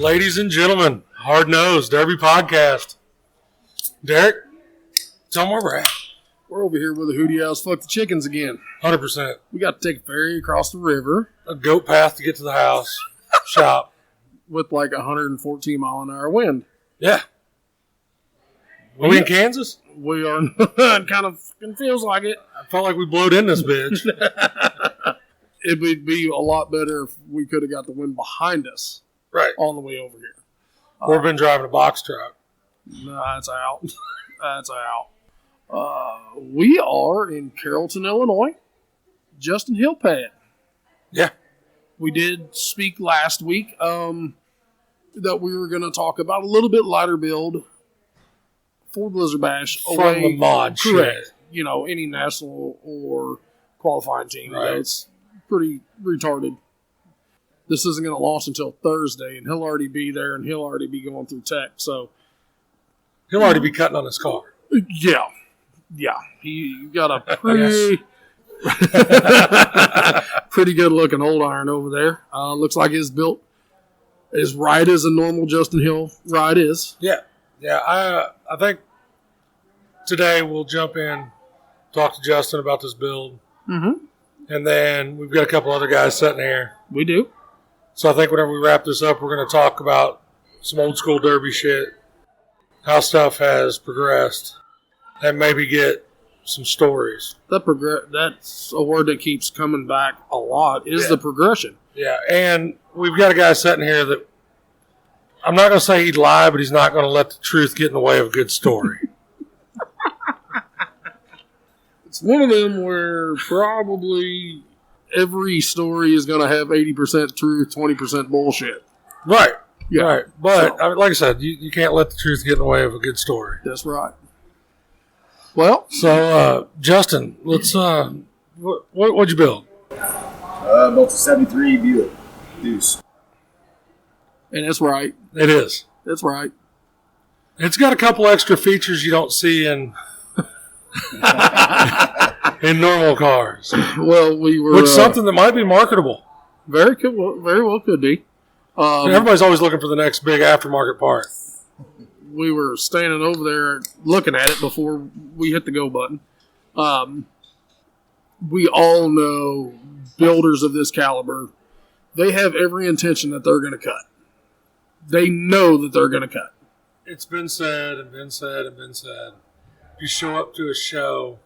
Ladies and gentlemen, Hard Nosed Derby Podcast. Derek, tell them where we're at. We're over here with the Hootie House Fuck the Chickens again. 100%. We got to take a ferry across the river. A goat path to get to the house. Shop. With like 114 mile an hour wind. Yeah. Are we in Kansas? We are. It kind of feels like it. I felt like we blowed in this bitch. It would be a lot better if we could have got the wind behind us. Right. On the way over here. Or been driving a box truck. No, that's out. That's out. We are in Carrollton, Illinois. Justin Hill Pad. Yeah. We did speak last week that we were going to talk about a little bit lighter build for Blizzard Bash. From the mod correct. shit. You know, any national or qualifying team. Right. It's pretty retarded. This isn't going to launch until Thursday, and he'll already be there, and he'll already be going through tech. So He'll already be cutting on his car. Yeah. He got a pretty, pretty good looking old iron over there. Looks like it's built as right as a normal Justin Hill ride is. Yeah. I think today we'll jump in, talk to Justin about this build. Mm-hmm. And then we've got a couple other guys sitting here. We do. So I think whenever we wrap this up, we're going to talk about some old school derby shit, how stuff has progressed, and maybe get some stories. That's a word that keeps coming back a lot, is the progression. Yeah, and we've got a guy sitting here that I'm not going to say he'd lie, but he's not going to let the truth get in the way of a good story. It's one of them where probably every story is going to have 80% truth, 20% bullshit. Right. Yeah. Right. But like I said, you can't let the truth get in the way of a good story. That's right. Well, so Justin, let's what'd you build? Built a 73 Buick Deuce. And that's right. It is. That's right. It's got a couple extra features you don't see in in normal cars. Well, we were Which something that might be marketable. Very well could be. Everybody's always looking for the next big aftermarket part. We were standing over there looking at it before we hit the go button. We all know builders of this caliber, they have every intention that they're going to cut. They know that they're going to cut. It's been said and been said and been said. You show up to a show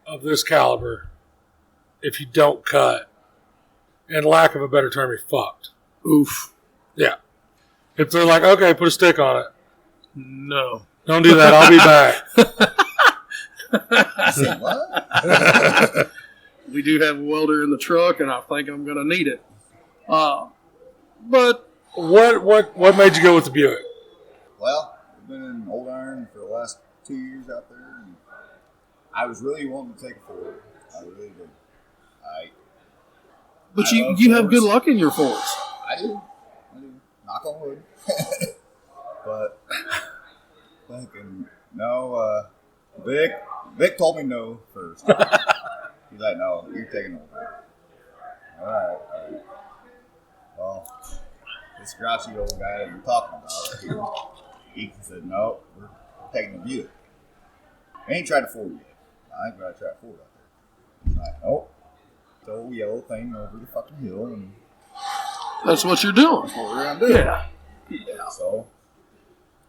of this caliber, if you don't cut, and lack of a better term, you're fucked. Oof. Yeah. If they're like, okay, put a stick on it. No. Don't do that. I'll be back. Say what? We do have a welder in the truck, and I think I'm going to need it. But what made you go with the Buick? Well, I've been in Old Iron for the last 2 years out there, and I was really wanting to take a Ford. I really did. But I you have good Fords. luck in your Fords. I do. Knock on wood. But fucking no. Vic told me no first. He's like, no, you're taking over. All right. Well, this grouchy old guy that you're talking about, he said, no, we're taking the Buick. I ain't tried a Ford yet. I ain't gonna try a Ford out there. He's like, nope. The old yellow thing over the fucking hill, and That's what you're doing. that's what we're gonna do. Yeah. So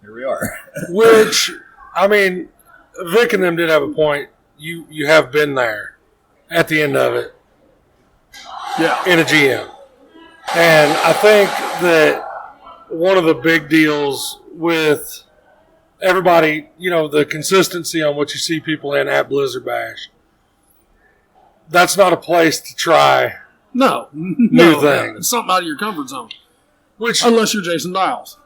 here we are. Which, I mean, Vic and them did have a point. You have been there at the end of it. Yeah. In a GM. And I think that one of the big deals with everybody, the consistency on what you see people in at Blizzard Bash, that's not a place to try No. new things. It's something out of your comfort zone. Which, Unless you're Jason Dials.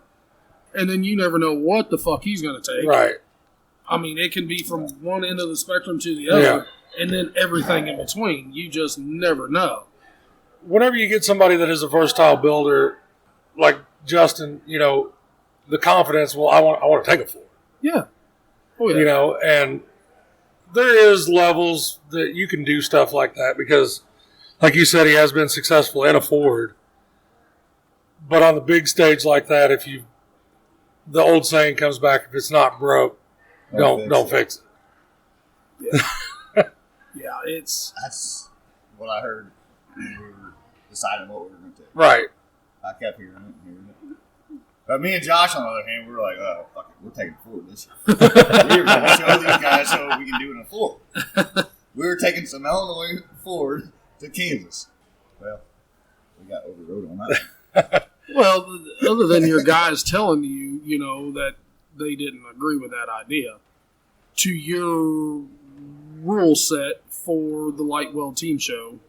And then you never know what the fuck he's going to take. right. I mean, it can be from one end of the spectrum to the other, and then everything in between. You just never know. Whenever you get somebody that is a versatile builder, like Justin, the confidence, well, I want to take it for it. Yeah. Oh, yeah. And there is levels that you can do stuff like that because, like you said, he has been successful in a Ford. But on the big stage like that, the old saying comes back: if it's not broke, don't fix it. Yeah, That's what I heard when we were deciding what we were going to take. Right. I kept hearing it. But me and Josh, on the other hand, we were like, oh, fuck it, we're taking a Ford this year. We're going to show these guys what we can do in a Ford. We were taking some Illinois Ford to Kansas. Well, we got overrode on that. Well, other than your guys telling you, that they didn't agree with that idea, to your rule set for the Lightweld team show,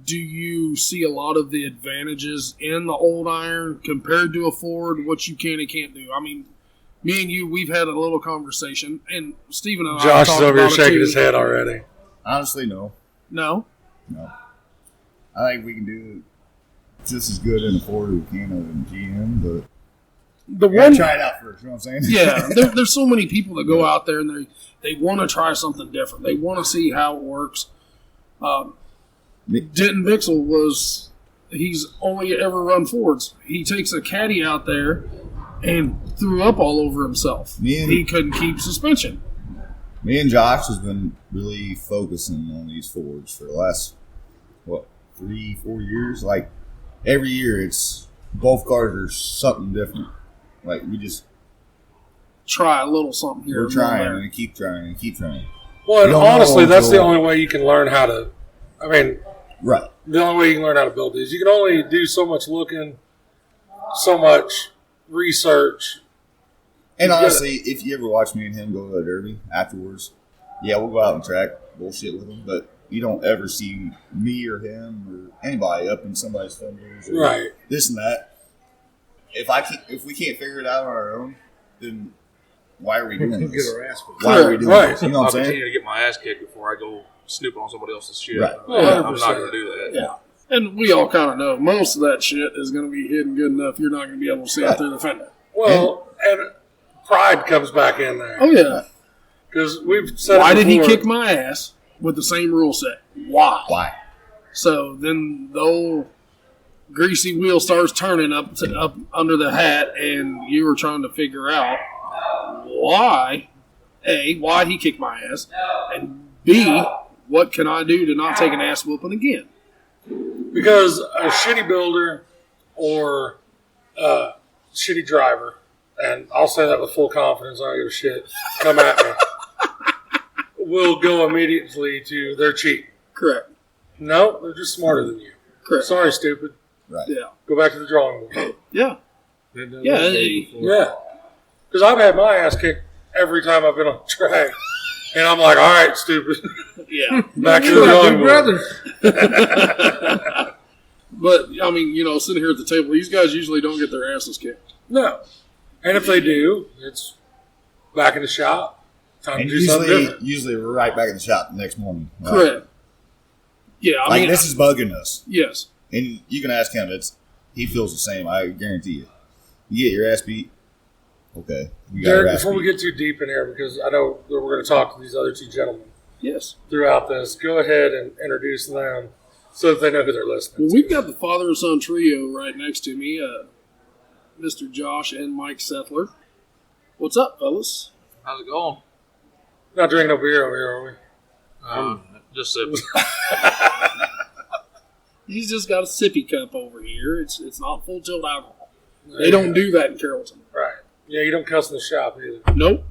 do you see a lot of the advantages in the old iron compared to a Ford, what you can and can't do? I mean, me and you, we've had a little conversation, and Stephen and I Josh is over here about shaking his head already. Honestly, no. No? No. I think we can do just as good in a Ford as we can in GM, but we gotta try it out first, you know what I'm saying? Yeah, there's so many people that go out there and they want to try something different. They want to see how it works. Denton Bixel he's only ever run Fords. He takes a caddy out there and threw up all over himself. He couldn't keep suspension. Me and Josh has been really focusing on these Fords for the last, 3-4 years? Like, every year it's both cars are something different. Like, we just try a little something here. We're trying and keep trying and keep trying. Well, and honestly, that's the only way you can learn how to. I mean, right. The only way you can learn how to build these. You can only do so much looking, so much research. And honestly, if you ever watch me and him go to the Derby afterwards, yeah, we'll go out and track bullshit with him, but you don't ever see me or him or anybody up in somebody's fenders or right. This and that. If we can't figure it out on our own, then why are we doing this? Get our ass kicked. Why are we doing this? You know what I'm I'll saying? continue to get my ass kicked before I go snooping on somebody else's shit. Right. I'm not going to do that. Yeah. And we all kind of know most of that shit is going to be hidden good enough you're not going to be able to see it through the fender. Well, and pride comes back in there. Oh, yeah. Because we've said Why did he before, kick my ass with the same rule set? Why? Why? So then the old greasy wheel starts turning up under the hat, and you were trying to figure out why he kicked my ass, and B, what can I do to not take an ass whooping again? Because a shitty builder or a shitty driver, and I'll say that with full confidence, I don't give a shit, come at me, will go immediately to they're cheap. Correct. No, they're just smarter than you. Correct. Sorry, stupid. Right. Yeah. Go back to the drawing board. Yeah. Yeah. Yeah. Because I've had my ass kicked every time I've been on the track. And I'm like, all right, stupid. Yeah. Back to the drawing board. But, I mean, sitting here at the table, these guys usually don't get their asses kicked. No. And if they do, it's back in the shop. Time And to do something different. usually we're right back in the shop the next morning. Right? Correct. Yeah. I mean, this is bugging us. Yes. And you can ask him. He feels the same. I guarantee you. You get your ass beat. Okay. We got Derek, our ass before we beat. get too deep in here, because I know that we're going to talk to these other two gentlemen Yes. throughout this, go ahead and introduce them so that they know who they're listening Well, to. we've got the father and son trio right next to me, Mr. Josh and Mike Sethaler. What's up, fellas? How's it going? Not drinking no beer over here, are we? Just sipping. He's just got a sippy cup over here. It's not full tilt alcohol. They don't do that in Carrollton. Right. Yeah, you don't cuss in the shop either. Nope.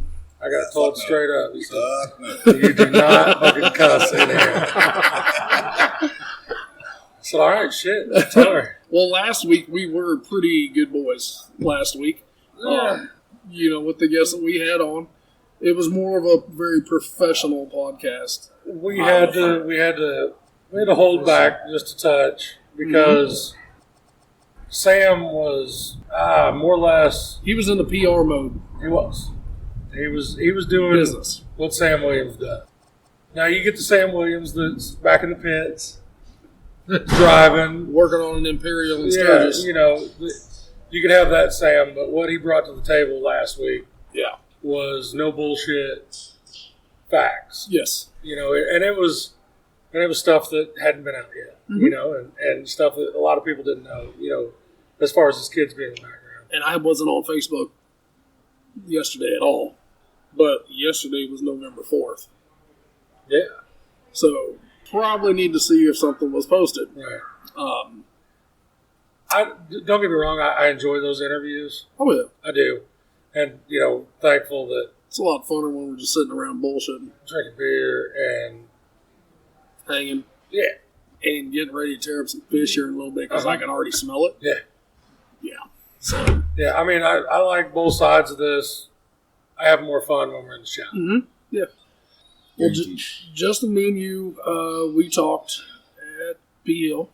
I got told straight up. He said, No. you do not fucking cuss in here. I said, all right, shit. Sorry. Well, last week we were pretty good boys. Last week, Yeah. With the guests that we had on, it was more of a very professional podcast. We had to hold back just a touch because Sam was more or less. He was in the PR mode. He was doing Business. what Sam Williams does. Now you get the Sam Williams that's back in the pits, driving, Working on an Imperial in yeah, Sturgis. you could have that Sam, but what he brought to the table last week Yeah. was no bullshit facts. Yes. And it was stuff that hadn't been out yet, and stuff that a lot of people didn't know. as far as his kids being in the background. And I wasn't on Facebook yesterday at all, but yesterday was November 4th. Yeah. So probably need to see if something was posted. Right. Don't get me wrong, I enjoy those interviews. Oh, yeah. I do. And, thankful that It's a lot funner when we're just sitting around bullshitting, drinking beer and, hanging, yeah. and getting ready to tear up some fish here in a little bit because I can already smell it. Yeah. Yeah. So. Yeah, I mean, I like both sides of this. I have more fun when we're in the shop. Mm-hmm. Yeah. Well, Justin, me and you, we talked at P Hill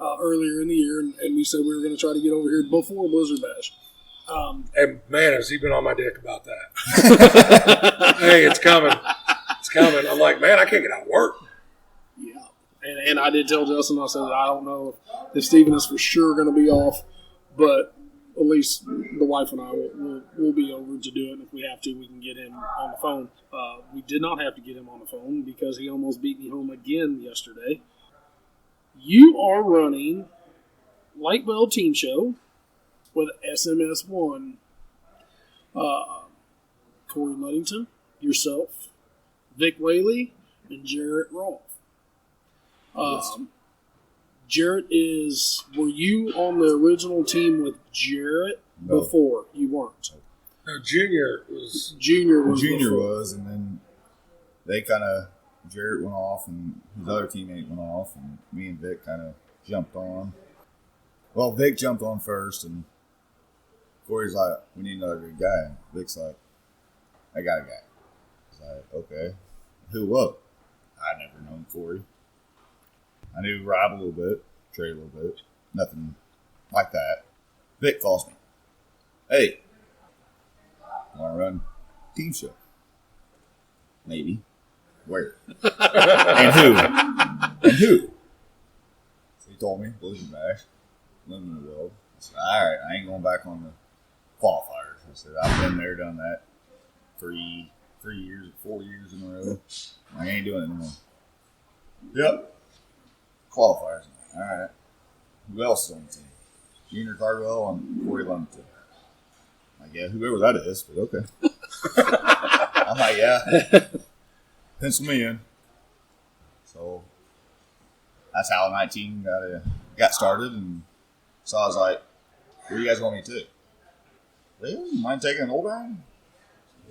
earlier in the year, and we said we were going to try to get over here before Blizzard Bash. And man, has he been on my dick about that? Hey, it's coming. It's coming. I'm like, man, I can't get out of work. Yeah. And I did tell Justin, I said, I don't know if Steven is for sure going to be off, but at least the wife and I will be over to do it. And if we have to, we can get him on the phone. We did not have to get him on the phone because he almost beat me home again yesterday. You are running Lightweld Team Show with SMS1. Corey Luddington, yourself, Vic Whaley, and Jarrett Rolfe. Jarrett were you on the original team with Jarrett before? You weren't. No, Junior was. Junior Junior before. was, and then they kind of, Jarrett went off, and his other teammate went off, and me and Vic kind of jumped on. Well, Vic jumped on first, and Corey's like, we need another good guy. And Vic's like, I got a guy. He's like, okay. Who was? I'd never known Corey. I knew Rob a little bit, Trey a little bit. Nothing like that. Vic calls me. Hey, want to run team show? Maybe. Where? And who? And who? So he told me, Blizzard Bash, living in the world. I said, all right, I ain't going back on the qualifiers. I said, I've been there, done that 4 years in a row. I ain't doing it anymore. Yep. Qualifiers. All right. Who else is on the team? Junior Cardwell and Corey Lumpton. Like, yeah, whoever that is, but okay. I'm like, yeah. Pencil me in. So that's how 19 got started, and so I was like, where do you guys want me to? Well, you mind taking an old iron?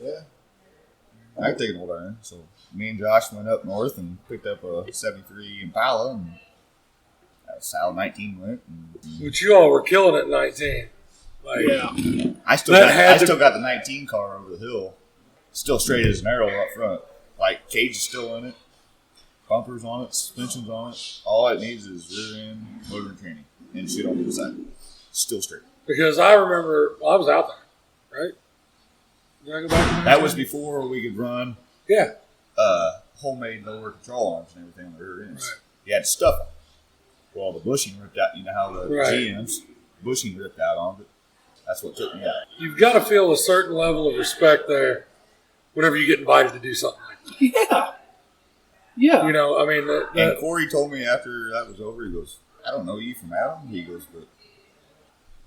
Yeah. I can take an old iron. So me and Josh went up north and picked up a 73 Impala, and that's how 19 went. Which you all were killing at 19. Like, yeah. I still got the 19 car over the hill, still straight as an arrow up front. Like, cage is still in it, bumpers on it, suspensions on it. All it needs is rear end, motor, and training, and shit on the side. Still straight. Because I remember, I was out there, right? Did I go back to that was before we could run homemade lower control arms and everything on the rear ends. Right. You had stuff on it. Well, the bushing ripped out. You know how the GM's bushing ripped out on it. That's what took me out. You've got to feel a certain level of respect there whenever you get invited to do something like that. Yeah. Yeah. You know, I mean. And Corey told me after that was over, he goes, I don't know you from Adam. He goes, but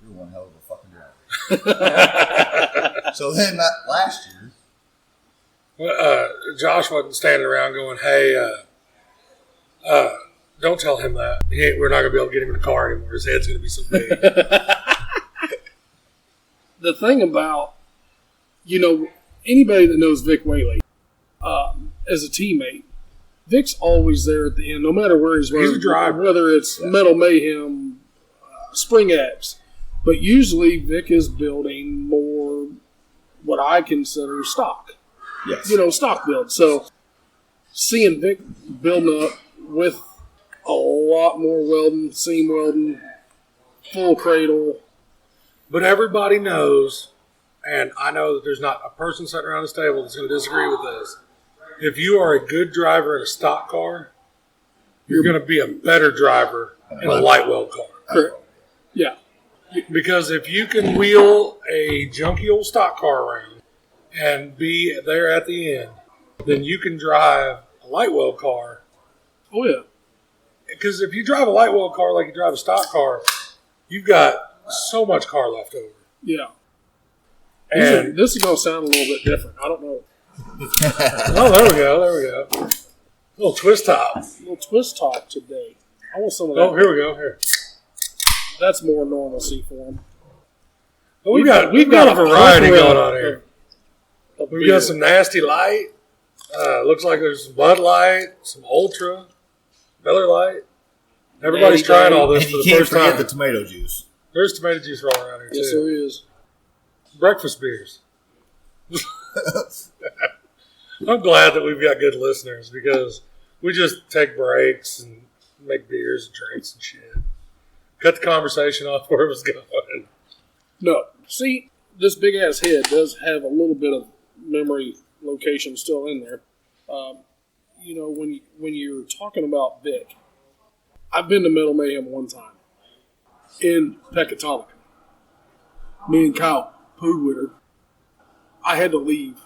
you're one hell of a fucking driver. So then that last year. Josh wasn't standing around going, hey, don't tell him that. We're not going to be able to get him in the car anymore. His head's going to be so big. The thing about, anybody that knows Vic Whaley as a teammate, Vic's always there at the end, no matter where he's running. He's a driver. Whether it's Metal Mayhem, Spring X. But usually Vic is building more what I consider stock. Yes. Stock build. So seeing Vic building up with a lot more welding, seam welding, full cradle. But everybody knows, and I know that there's not a person sitting around this table that's going to disagree with this. If you are a good driver in a stock car, you're going to be a better driver in a lightweld car. Correct. Yeah. Because if you can wheel a junky old stock car around and be there at the end, then you can drive a lightweld car. Oh, yeah. Because if you drive a lightweld car like you drive a stock car, you've got so much car left over. Yeah. And This is going to sound a little bit different. I don't know. oh, there we go. Little twist top. A little twist top today. I want some of that. Oh, here we go. Here. That's more normalcy for them. Well, we've got a variety going on here. Of We've beer. got some Nasty Light. Looks like there's some Bud Light, some Ultra, Miller Light. Everybody's trying all this for You the can't first forget time. the tomato juice. There's tomato juice rolling around here, Yes, too. there is. Breakfast beers. I'm glad that we've got good listeners because we just take breaks and make beers and drinks and shit. Cut the conversation off where it was going. No. See, this big-ass head does have a little bit of memory location still in there. You know, when you're talking about Vic, I've been to Metal Mayhem one time in Pecatonica. Me and Kyle Poodwitter. I had to leave.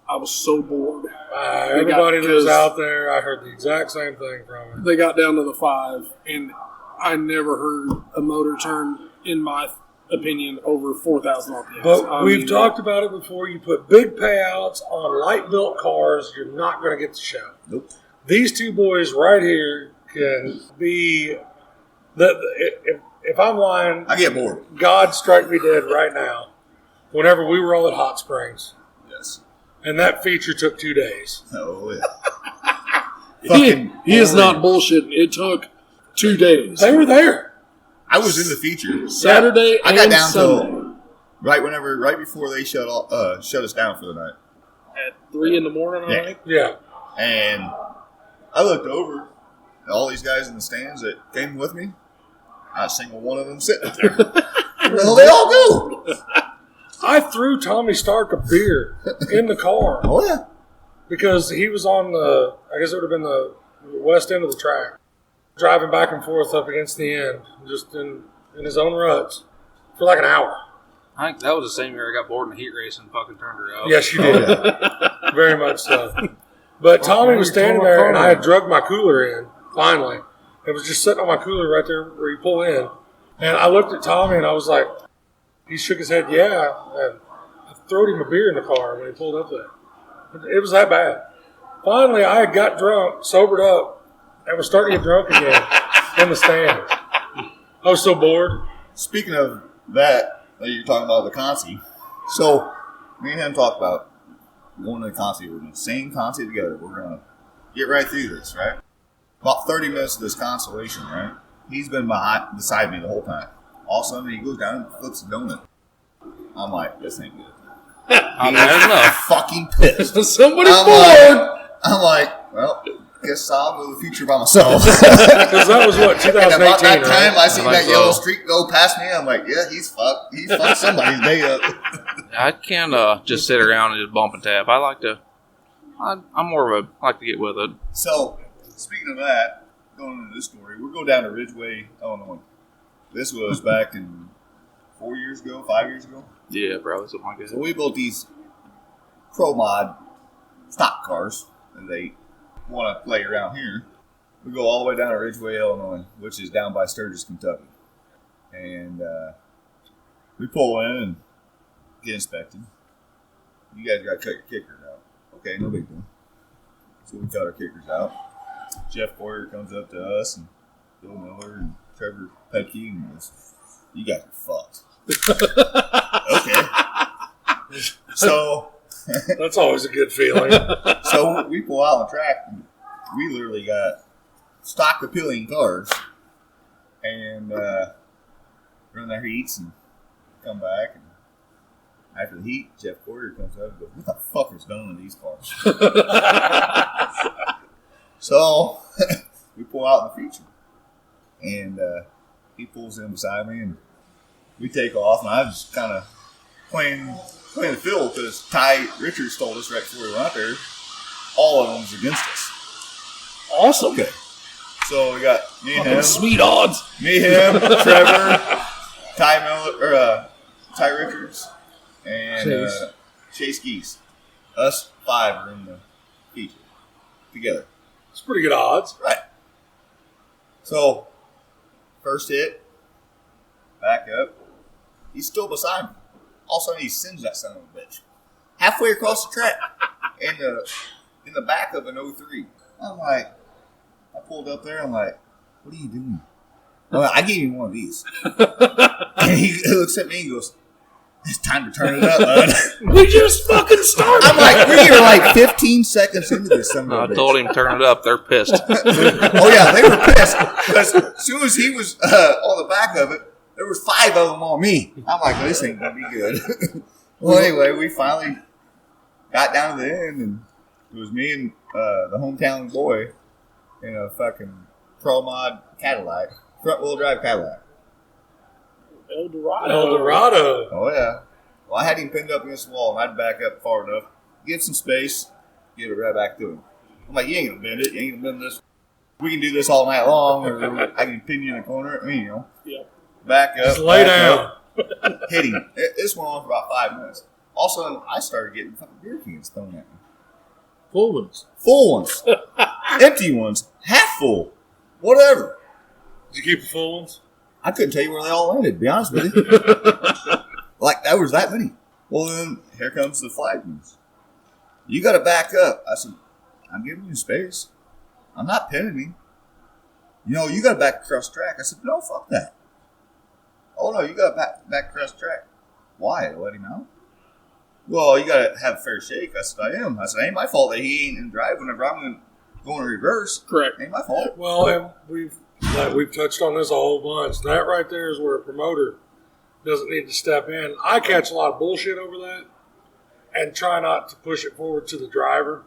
I was so bored. Everybody that was out there, I heard the exact same thing from him. They got down to the 5, and I never heard a motor turn, in my opinion, over 4,000 RPMs. But we've talked about it before. You put big payouts on light-built cars, you're not going to get the show. Nope. These two boys right here can be... If I'm lying, I get bored. God strike me dead right now. Whenever we were all at Hot Springs. Yes. And that feature took 2 days. Oh, yeah. He is not bullshitting. It took 2 days. They were there. I was in the feature. Saturday I got and down Sunday. till right before they shut us down for the night. At 3 in the morning, I think. Yeah. And I looked over at all these guys in the stands that came with me. Not a single one of them sitting there. Where the hell they all go? I threw Tommy Stark a beer in the car Oh, yeah. because he was on the, I guess it would have been the west end of the track, driving back and forth up against the end, just in his own ruts for like an hour. I think that was the same year I got bored in the heat race and fucking turned her out. Yes, you did. Very much so. But Tommy was standing there, and I had drugged my cooler in, finally. It was just sitting on my cooler right there where you pull in. And I looked at Tommy, and I was like, he shook his head, yeah. And I threw him a beer in the car when he pulled up there. It was that bad. Finally, I had got drunk, sobered up, and was starting to get drunk again in the stand. I was so bored. Speaking of that you're talking about the Consi. So, me and him talked about going to the Consi. We're doing the same Consi together. We're going to get right through this, right? About 30 minutes of this consolation, right? He's been beside me the whole time. All of a sudden, he goes down and flips a donut. I'm like, this ain't good. I mean, that's enough. Fucking pissed. Somebody's I'm bored. I'm like, well, guess I'll go to the future by myself. Because that was what, And 2018, about that time, right? I see I that think yellow so. streak go past me. I'm like, yeah, he's fucked. He's fucked somebody's day up. I can't just sit around and just bump and tap. I like to. I'm more of a I like to get with it. So, speaking of that, going into this story, we'll go down to Ridgeway, Illinois. This was back in 5 years ago. Yeah, bro, something like that. So we built these Pro Mod stock cars, and they want to play around here. We go all the way down to Ridgeway, Illinois, which is down by Sturgis, Kentucky. And we pull in and get inspected. You guys got to cut your kickers out. Okay, no big deal. So we cut our kickers out. Jeff Boyer comes up to us, and Bill Miller and Trevor Petke, and goes, you guys are fucked. Okay. So That's always a good feeling. So we pull out on the track, and we literally got stock appealing cars, and run their heats and come back. And after the heat, Jeff Porter comes up and goes, "What the fuck is done with these cars?" So we pull out in the feature, and he pulls in beside me, and we take off, and I was just kind of playing the field because Ty Richards told us right before we went out there, all of them was against us. Awesome. Okay. So we got me and him, Sweet odds. me, him, Trevor, Ty Richards, and Chase Geese. Us 5 are in the feature together. It's pretty good odds. Right. So, first hit, back up, He's still beside me. All of a sudden, he sends that son of a bitch halfway across the track in the back of an 03. I'm like, I pulled up there. I'm like, what are you doing? I'm like, I gave you one of these. And he looks at me and goes, it's time to turn it up, bud. We just fucking started. I'm like, we are like 15 seconds into this. I told him turn it up. They're pissed. Oh yeah, they were pissed because as soon as he was on the back of it, there was 5 of them on me. I'm like, this ain't gonna be good. Well, anyway, we finally got down to the end, and it was me and the hometown boy in a fucking Pro Mod Cadillac, front wheel drive Cadillac. El Dorado. Oh yeah. Well, I had him pinned up against the wall, and I'd back up far enough, give some space, give it right back to him. I'm like, you ain't gonna bend it. You ain't gonna bend this. We can do this all night long, or I can pin you in the corner. I mean, you know. Yeah. Back up. Just lay down. Up, hit him. This went on for about 5 minutes. All of a sudden, I started getting fucking beer cans thrown at me. Full ones. Full ones. Empty ones. Half full. Whatever. Did you keep the full ones? I couldn't tell you where they all landed, to be honest with you. Like, there was that many. Well, then, here comes the flagman. You got to back up. I said, I'm giving you space. I'm not pinning you. You know, you got to back across the track. I said, no, fuck that. Oh, no, you got to back across the track. Why? To let him out? Well, you got to have a fair shake. I said, I am. I said, ain't my fault that he ain't in drive whenever I'm going in reverse. Correct. Ain't my fault. Well, and we've touched on this a whole bunch. That right there is where a promoter doesn't need to step in. I catch a lot of bullshit over that and try not to push it forward to the driver,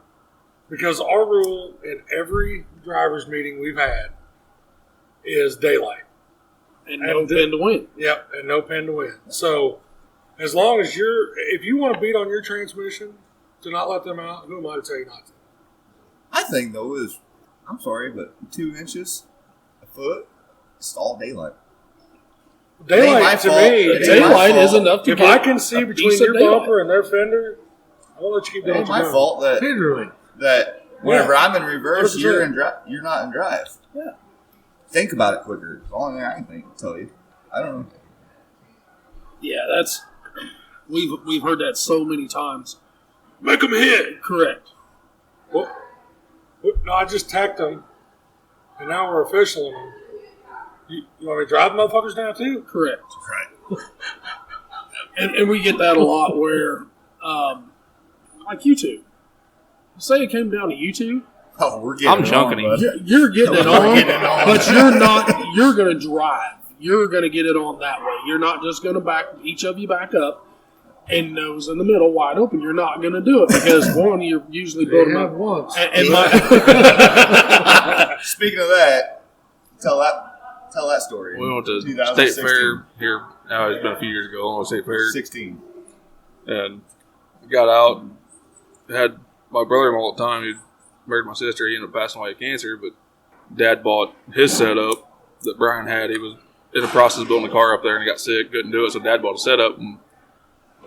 because our rule in every driver's meeting we've had is daylight. And no pin to win. Yep, and no pin to win. So as long as if you want to beat on your transmission to not let them out, who am I to tell you not to? I think, though, I'm sorry, but 2 inches, a foot, it's all daylight. Daylight to me, daylight is enough to if get I can see between your bumper and their fender, I'll let you keep It doing ain't what you're my doing. fault Literally. that whenever I'm in reverse, 100%. you're not in drive. Yeah. Think about it quicker. The only thing I can tell you. I don't know. Yeah, that's we've heard that so many times. Make them hit. Correct. Well, no, I just tacked them, and now we're officialing them. You want me to drive the motherfuckers down too? Correct. Right. And we get that a lot where, like you two. Say it came down to you two. Oh, we're getting I'm it junking on, him. bud. You're getting it We're on, getting it on. but you're not. You're going to drive. You're going to get it on that way. You're not just going to back each of you back up and nose in the middle wide open. You're not going to do it because one, you're usually building up once. and Speaking of that, tell that story. We went to 2016. State Fair here. Now it's been a few years ago. I went to State Fair 16. and got out. And had my brother all the time. He married my sister. He ended up passing away of cancer. But Dad bought his setup that Brian had. He was in the process of building a car up there and he got sick, couldn't do it. So Dad bought a setup. And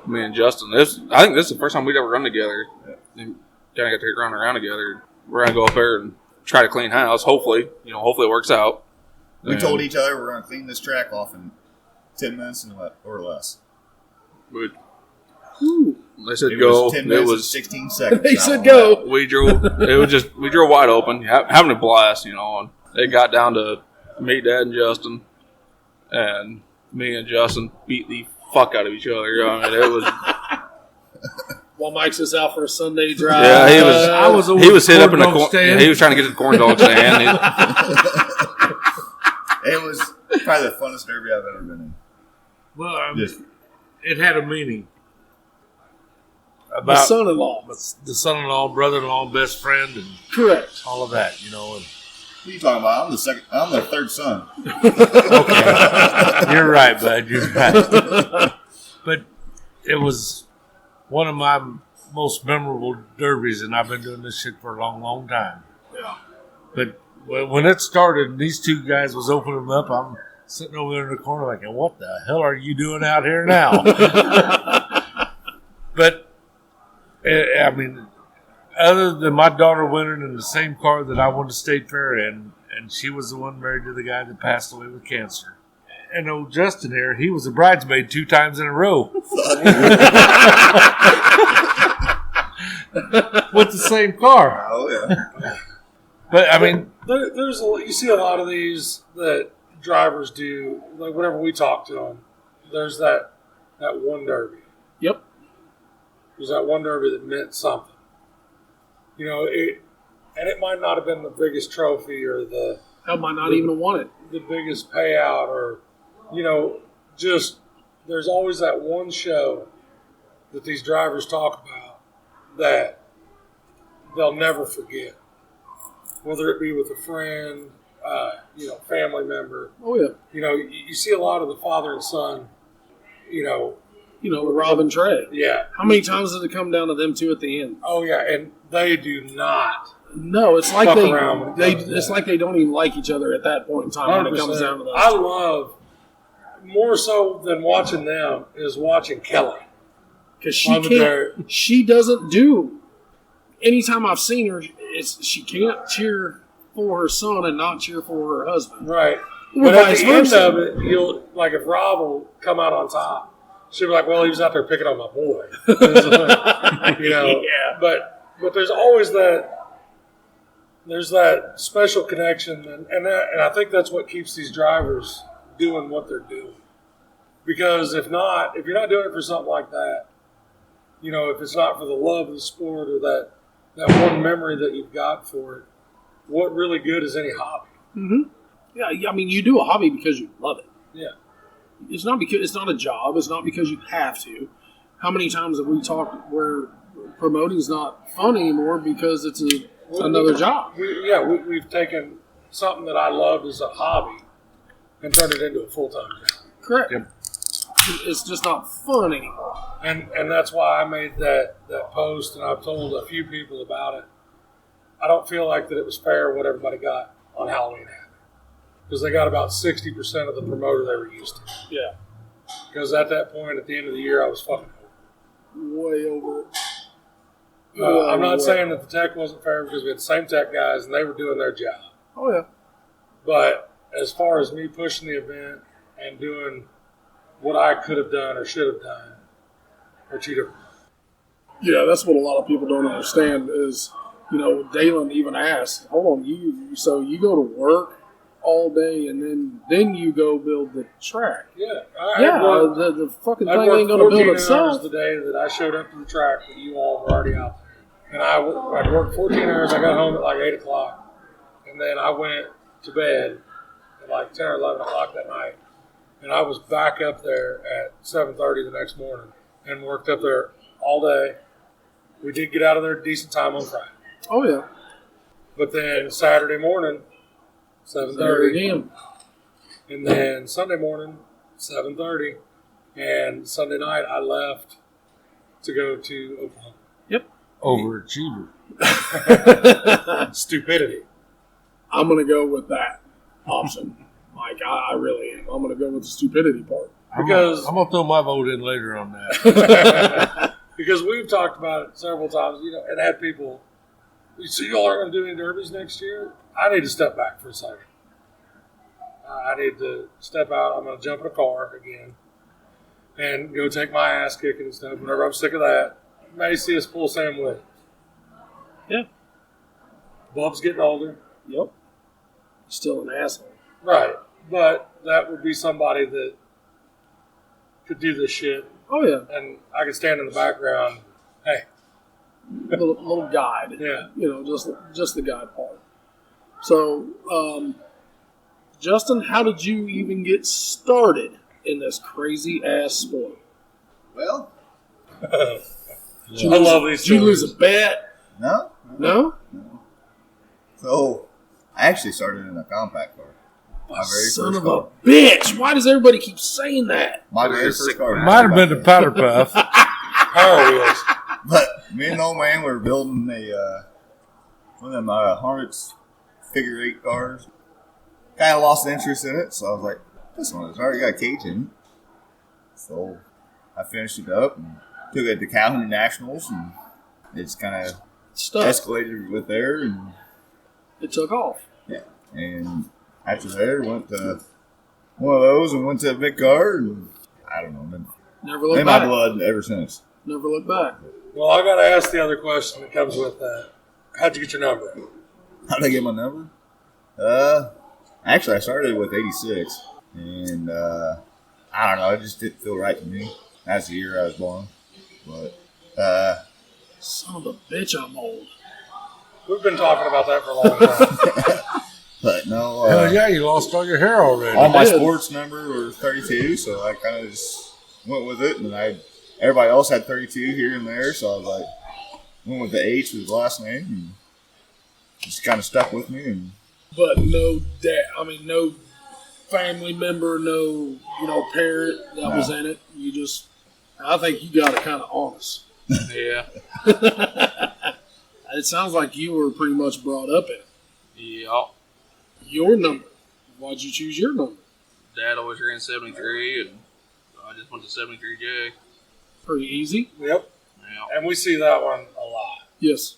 me and Justin, I think this is the first time we'd ever run together. And kind of got to run around together. We're gonna go up there and try to clean house. Hopefully it works out. We told each other we're going to clean this track off in 10 minutes or less. But they said It go. was 10 minutes It and was 16 seconds. they I said don't know. go. we drove wide open, having a blast, and it got down to me, Dad, and Justin, and me and Justin beat the fuck out of each other. I mean, it was. While Mike's is out for a Sunday drive. Yeah, he was hit up in the corn dog corn. stand. He was trying to get to the corn dog stand. It was probably the funnest derby I've ever been in. Well, Just, it had a meaning. The About son-in-law. the son-in-law, brother-in-law, best friend, and Correct. all of that, And what are you talking about? I'm the third son. you're right, bud. You're right. But it was one of my most memorable derbies, and I've been doing this shit for a long, long time. Yeah. But when it started, these two guys was opening them up. I'm sitting over there in the corner like, what the hell are you doing out here now? But, I mean, other than my daughter winning in the same car that I won the State Fair in, and she was the one married to the guy that passed away with cancer. And old Justin here, he was a bridesmaid 2 times in a row. With the same car. Oh yeah. But, I mean, You see a lot of these that drivers do, like whenever we talk to them, there's that one derby. Yep. There's that one derby that meant something. It might not have been the biggest trophy or I might not even have won it. the biggest payout or, just there's always that one show that these drivers talk about that they'll never forget. Whether it be with a friend, family member. Oh yeah. You see a lot of the father and son, Rob and Trey. Yeah. How many times did it come down to them two at the end? Oh yeah, and they do not. No, it's like Fuck around when it comes to it's that. like they don't even like each other at that point in time when it comes 100%. down to that. I love more so than watching them is watching Kelly. Because on the dirt. she doesn't do. Anytime I've seen her, she can't cheer for her son and not cheer for her husband. Right. Or But at vice the end versa. of it, if Rob will come out on top, she'll be like, well, he was out there picking on my boy. Yeah. But there's always there's that special connection, and I think that's what keeps these drivers doing what they're doing. Because if you're not doing it for something like that, if it's not for the love of the sport or that one memory that you've got for it, what really good is any hobby? Mm-hmm. Yeah, I mean, you do a hobby because you love it. Yeah. It's not because it's not a job. It's not because you have to. How many times have we talked where promoting's not fun anymore because it's another job? We've taken something that I loved as a hobby and turned it into a full-time job. Correct. Yep. It's just not fun anymore. And that's why I made that post, and I've told a few people about it. I don't feel like that it was fair what everybody got on Halloween Havoc. Because they got about 60% of the promoter they were used to. Yeah. Because at that point, at the end of the year, I was fucking over. Way over it. I'm not saying that the tech wasn't fair because we had the same tech guys and they were doing their job. Oh, yeah. But as far as me pushing the event and doing what I could have done or should have done, are two different. Yeah, that's what a lot of people don't understand is, Dalen even asked, hold on, you go to work all day and then you go build the track. Yeah. The fucking thing I'd worked ain't going to 14 build hours itself. the day that I showed up to the track that you all were already out there. And I'd worked 14 hours. I got home at like 8 o'clock. And then I went to bed at like 10 or 11 o'clock that night. And I was back up there at 7:30 the next morning and worked up there all day. We did get out of there a decent time on Friday. Oh, yeah. But then Saturday morning, 7:30. There again. And then Sunday morning, 7:30. And Sunday night, I left to go to Oklahoma. Yep. Overachiever. Stupidity. I'm going to go with that option. Like, I really am. I'm going to go with the stupidity part. Because I'm going to throw my vote in later on that. because we've talked about it several times, and had people, so you all aren't going to do any derbies next year? I need to step back for a second. I need to step out. I'm going to jump in a car again and go take my ass kicking and stuff. Whenever I'm sick of that, you may see us pull Sam Williams. Yeah. Bub's getting older. Yep. Still an asshole. Right. But that would be somebody that could do this shit. Oh, yeah. And I could stand in the background. Hey. Little guide. Yeah. Just the guide part. So, Justin, how did you even get started in this crazy ass sport? Well, I love these Did you lose stories. a bet? no. No? So, I actually started in a compact car. My very Son first of car. a bitch! Why does everybody keep saying that? My very first car. Might have been the powder puff. Power wheels. But me and the old man were building one of them Hornets figure 8 cars. Kind of lost interest in it, so I was like, this one has already got a cage in it. So I finished it up and took it to Calhoun Nationals, and it's kind of Stuff. escalated with there, and It took off. yeah. And after there, went one of those and went to a big car, and I don't know. Never look In my back. blood ever since. Never look back. Well, I got to ask the other question that comes with that. How'd you get your number? How'd I get my number? Actually, I started with 86, and I don't know. It just didn't feel right to me. That's the year I was born, but Son of a bitch, I'm old. We've been talking about that for a long time. but no. Hell yeah, you lost all your hair already. All my did. sports number were 32, so I kind of just went with it. And everybody else had 32 here and there, so I was like, went with the H with the last name, and just kind of stuck with me. And But no no family member, no, parent that was in it. You just, I think you got it kind of honest. Yeah. It sounds like you were pretty much brought up in it. Yeah. Your number. Why'd you choose your number? Dad always ran 73, and I just went to 73J. Pretty easy. Yep. Yeah. And we see that one a lot. Yes.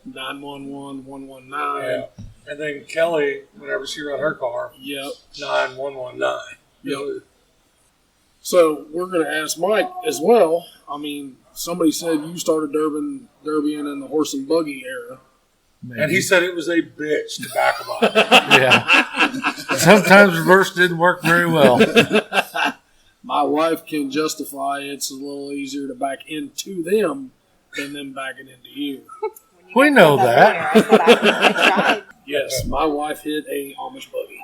911, 119. Yeah. And then Kelly, whenever she run her car, Yep. 9119. Yep. So we're going to ask Mike as well. I mean, somebody said you started derbying in the horse and buggy era. And he said it was a bitch to back him up. Yeah. Sometimes reverse didn't work very well. My wife can justify it's a little easier to back into them than them backing into you. We know that. that. Yes, my wife hit a Amish buggy.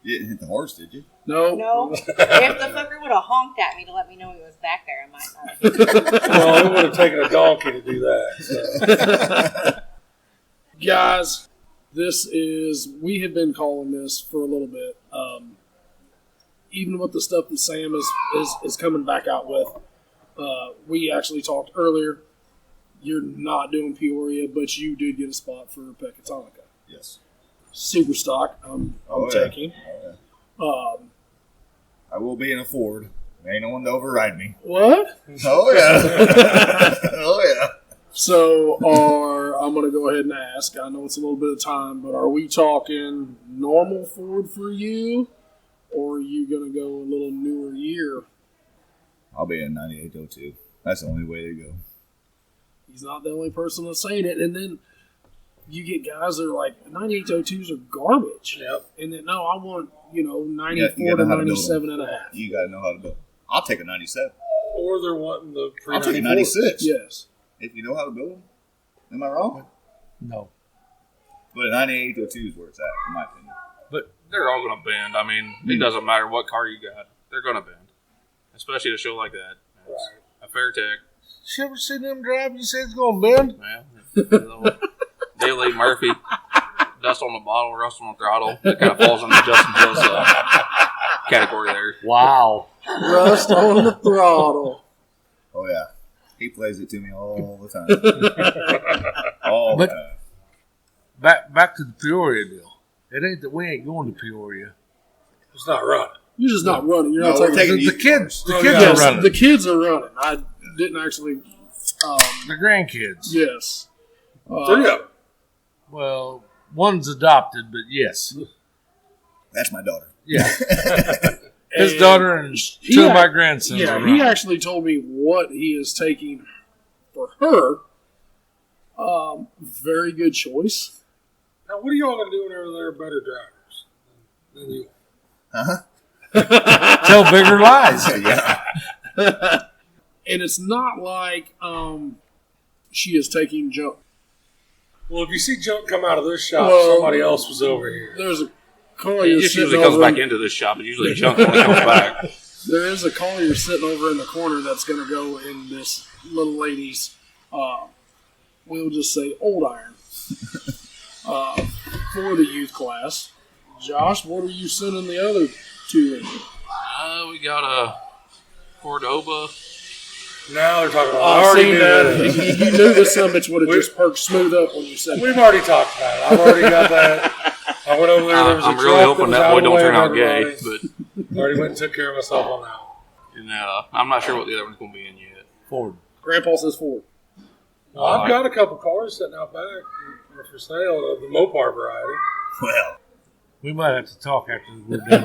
you didn't hit the horse, did you? No. No. If the fucker would have honked at me to let me know he was back there, I might not have. Well, it would have taken a donkey to do that. So. Guys, we have been calling this for a little bit. Even with the stuff that Sam is coming back out with, we actually talked earlier. You're not doing Peoria, but you did get a spot for Pecatonica. Yes. Super stock, I'm taking. Oh, yeah. I will be in a Ford. There ain't no one to override me. What? Oh, yeah. Oh, yeah. So, I'm going to go ahead and ask. I know it's a little bit of time, but are we talking normal Ford for you, or are you going to go a little newer year? I'll be in 9802. That's the only way to go. He's not the only person that's saying it. And then you get guys that are like, 9802s are garbage. Yep. And then, no, I want, 94 You to gotta know how to build 97 and a half. You got to know how to build. I'll take a 97. Or they're wanting the I'll take a 394. 96. Yes. If you know how to build them. Am I wrong? No. But a 9802 is where it's at, in my opinion. But they're all going to bend. I mean, it doesn't matter what car you got. They're going to bend. Especially at a show like that. It's a fair tech. You ever seen them drive? You said it's going to bend? Yeah. Daily Murphy. Dust on the bottle, rust on the throttle. It kind of falls into Justin Hill's category there. Wow. Rust on the throttle. Oh, yeah. He plays it to me all the time. All the But- time. Back to the Peoria deal. It ain't that we ain't going to Peoria. It's not running. You're just not running. You're No, not we're taking taking The youth kids, the Oh, kids yeah. are running. The kids are running. I didn't actually. The grandkids. Yes. Three of them. Well, one's adopted, but yes. That's my daughter. Yeah. His And daughter and he two of my act- grandsons Yeah, are he running. actually told me what he is taking for her. Very good choice. Now, what are y'all going to do whenever they're better drivers than you? Tell bigger lies. Yeah. And it's not like she is taking jump. Well, if you see junk come out of this shop, Well, somebody else was over here. There's a car It you're just sitting usually comes over. back into this shop. It usually junk when it comes back. There is a car you're sitting over in the corner that's going to go in this little lady's. We'll just say old iron for the youth class. Josh, what are you sending the other two in? We got a Cordoba. Now they're talking about I already seen knew that. that. You knew this son of a bitch would have just perked smooth up when you said We've already talked about it. I've already got that. I went over there. There was a I'm truck really hoping was that out boy of the don't way turn of out gay. everybody. But Already went and took care of myself on that one. and, I'm not sure what the other one's going to be in yet. Ford. Grandpa says Ford. I've got a couple cars sitting out back for sale of the Mopar variety. Well, We might have to talk after we're done.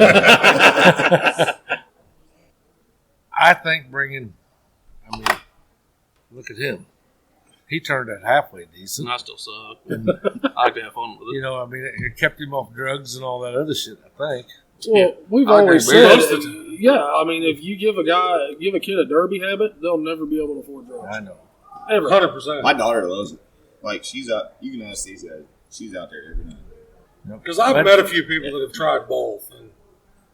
I think look at him. He turned out halfway decent. And I still suck. I like to have fun with it. It kept him off drugs and all that other shit, I think. Well, we've I always agree. said, Most of the if you give a kid a derby habit, they'll never be able to afford drugs. I know. Ever. 100%. My daughter loves it. Like, she's out. You can ask these guys. She's out there every night. Because I've met a few people that have tried both.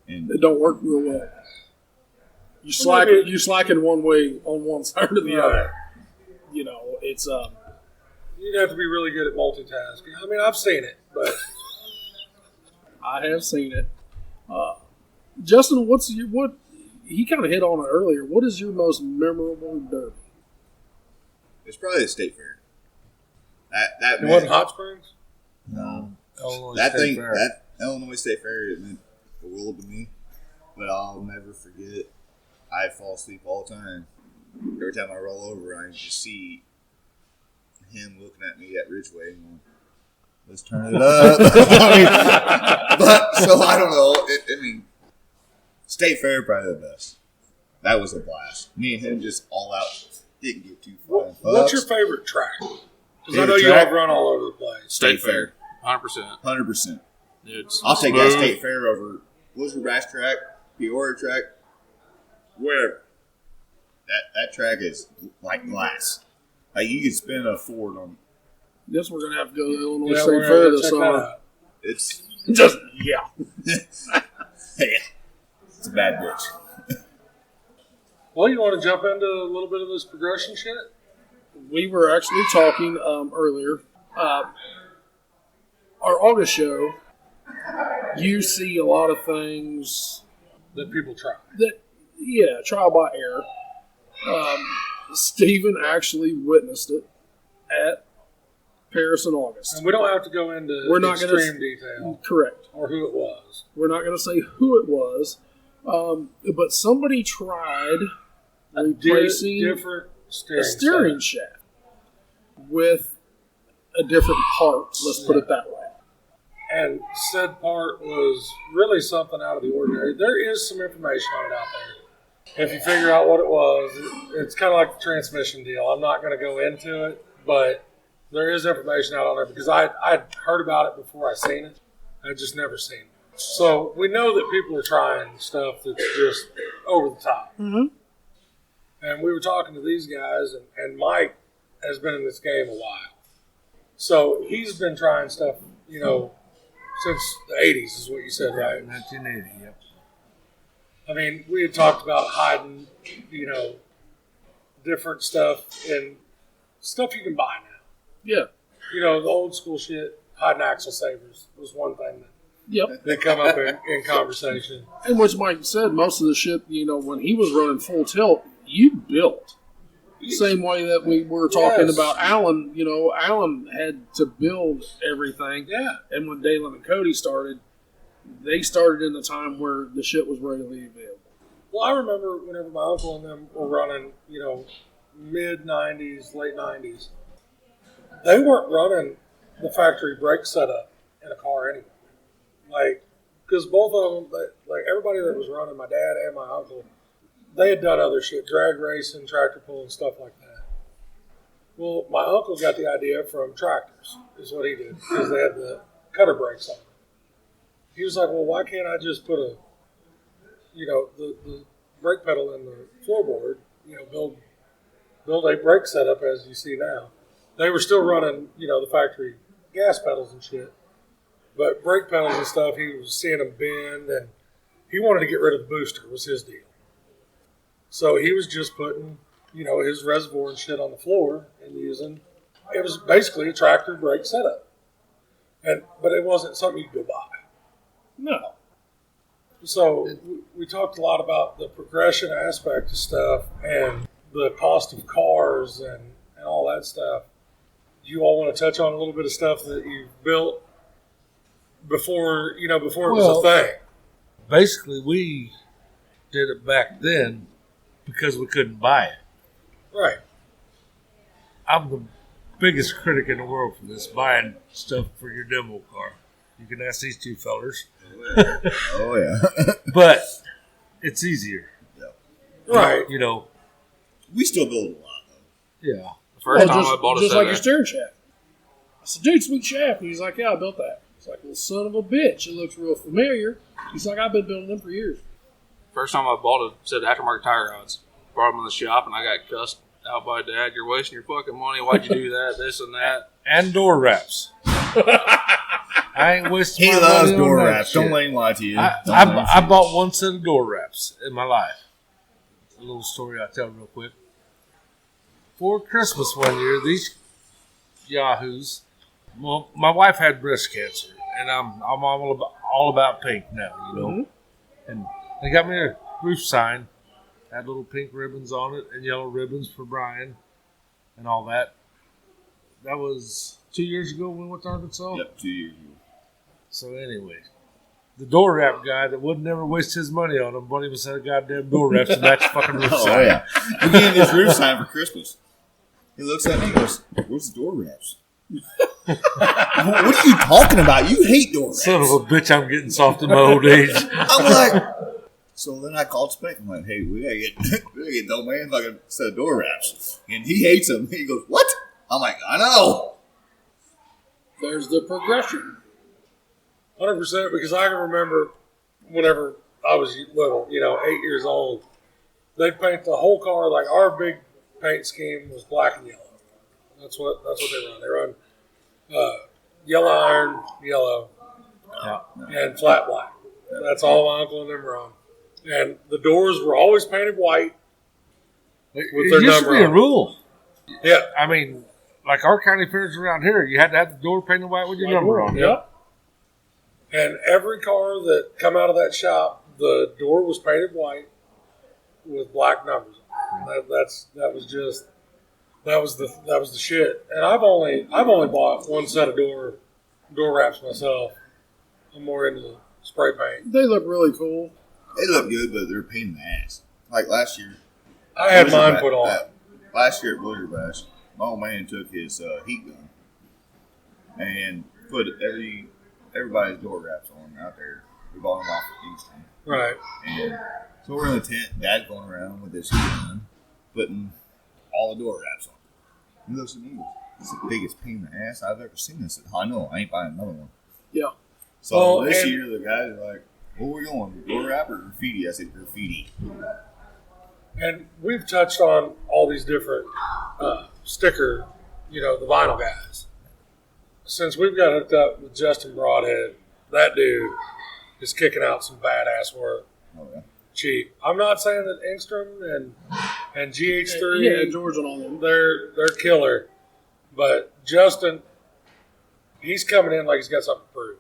And It don't work real well. You slacken one way on one side or the other. It's You'd have to be really good at multitasking. I mean, I've seen it, but I have seen it. Justin, what he kind of hit on it earlier. What is your most memorable derby? it's probably the state fair. That it wasn't Hot Springs. No. Illinois That State thing, Fair. that Illinois State Fair, it meant the world to me. But I'll never forget. I fall asleep all the time. Every time I roll over, I just see him looking at me at Ridgeway and going, "Let's turn it up." So I don't know. State Fair probably the best. That was a blast. Me and him just all out. Didn't get too far. What's your favorite track? Because I know Favorite you track? all run all over the place. State Fair? 100%. 100%. It's I'll take that smooth. State Fair over Blizzard Bass track, Peoria track, wherever. That track is like glass. Like you could spin a Ford on. Guess we're gonna have to go to the Illinois Yeah, State we're Fair gonna this check that summer. out. It's Just it's a bad bitch. Well, you want to jump into a little bit of this progression shit? we were actually talking earlier. Our August show, you see a lot of things That people try. trial by error. Stephen actually witnessed it at Paris in August. And we don't have to go into We're not gonna- extreme detail Correct. or who it was. We're not going to say who it was, but somebody tried replacing Different a steering shaft with a different part. Let's put it that way. And said part was really something out of the ordinary. There is some information on it out there. If you figure out what it was, it's kind of like the transmission deal. I'm not going to go into it, but there is information out on there because I'd heard about it before I seen it. I'd just never seen it. So we know that people are trying stuff that's just over the top. Mm-hmm. And we were talking to these guys, and Mike has been in this game a while. So he's been trying stuff, since the 80s is what you said, right? 1980, yep. I mean, we had talked about hiding, different stuff and stuff you can buy now. Yeah. The old school shit, hiding axle savers was one thing Yep. that come up in conversation. And which Mike said, most of the shit, when he was running full tilt, you built. Same way that we were talking Yes. about Alan. Alan had to build everything. Yeah. And when Dalen and Cody started, they started in the time where the shit was readily available. Well, I remember whenever my uncle and them were running, mid 90s, late 90s, they weren't running the factory brake setup in a car anyway. Because both of them, everybody that was running, my dad and my uncle, they had done other shit, drag racing, tractor pulling, stuff like that. Well, my uncle got the idea from tractors, is what he did, because they had the cutter brakes on them. He was like, well, why can't I just put the brake pedal in the floorboard, build a brake setup as you see now. They were still running, the factory gas pedals and shit. But brake pedals and stuff, he was seeing them bend, and he wanted to get rid of the booster, was his deal. So he was just putting, his reservoir and shit on the floor and using, it was basically a tractor brake setup. But it wasn't something you could go buy. No. So we talked a lot about the progression aspect of stuff and the cost of cars and all that stuff. Do you all want to touch on a little bit of stuff that you built before it was a thing? Basically, we did it back then because we couldn't buy it. Right. I'm the biggest critic in the world for this, buying stuff for your demo car. You can ask these two fellers. Oh yeah. But it's easier. Right. You know, We still build a lot though. yeah. The first time just, I bought a just set like your of steering shaft. I said, dude, sweet shaft. And he's like, yeah, I built that. It's like, well, son of a bitch. It looks real familiar. He's like, I've been building them for years. First time I bought a set of aftermarket tire rods. Brought them in the shop and I got cussed out by Dad. You're wasting your fucking money. Why'd you do that? This and that. And door wraps. I ain't wasting He my loves money on door that wraps. shit. Don't let him lie to you. I bought one set of door wraps in my life. A little story I'll tell real quick. For Christmas one year, these yahoos, well, my wife had breast cancer, and I'm all about pink now, you know. Mm-hmm. And they got me a roof sign, had little pink ribbons on it and yellow ribbons for Brian and all that. That was 2 years ago when we went to Arkansas. Yep, 2 years ago. So anyway, the door wrap guy that would never waste his money on them bought him a set of goddamn door wraps to match fucking roof Oh sign. yeah. We gave him this roof sign for Christmas. He looks at me and goes, "Where's the door wraps?" What are you talking about? You hate door wraps. Son of a bitch, I'm getting soft in my old age. I'm like, so then I called Spec. I'm like, hey, we gotta get no man fucking set of door wraps, and he hates them. He goes, what? I'm like, I know. There's the progression. 100%, because I can remember whenever I was little, 8 years old, they'd paint the whole car, like our big paint scheme was black and yellow. That's what they run. They run yellow iron, yellow, and flat black. That's all my uncle and them run. And the doors were always painted white with their It used to number be a on. rule. Yeah. I mean, like our county fairs around here, you had to have the door painted white with your number on it. Yep. And every car that come out of that shop, the door was painted white with black numbers. That was the shit. And I've only bought one set of door wraps myself. I'm more into the spray paint. They look really cool. They look good, but they're a pain in the ass. Like last year, I had mine Blizzard put on. last year at Blizzard Bash, my old man took his heat gun and put everybody's door wraps on out there. We bought them off of Eastern. Right. And so we're in the tent. Dad's going around with his heat gun, putting all the door wraps on. He looks at me and goes, "This is the biggest pain in the ass I've ever seen." I said, "I know. I ain't buying another one." Yeah. So Well, this and- year, the guys are like, "Where we going? Door wrap or graffiti?" I said, "Graffiti." And we've touched on all these different sticker, the vinyl guys. Since we've got hooked up with Justin Broadhead, that dude is kicking out some badass work. Oh yeah. Cheap. I'm not saying that Engstrom and GH3, Yeah, George and all them. they're killer, but Justin, he's coming in like he's got something to prove.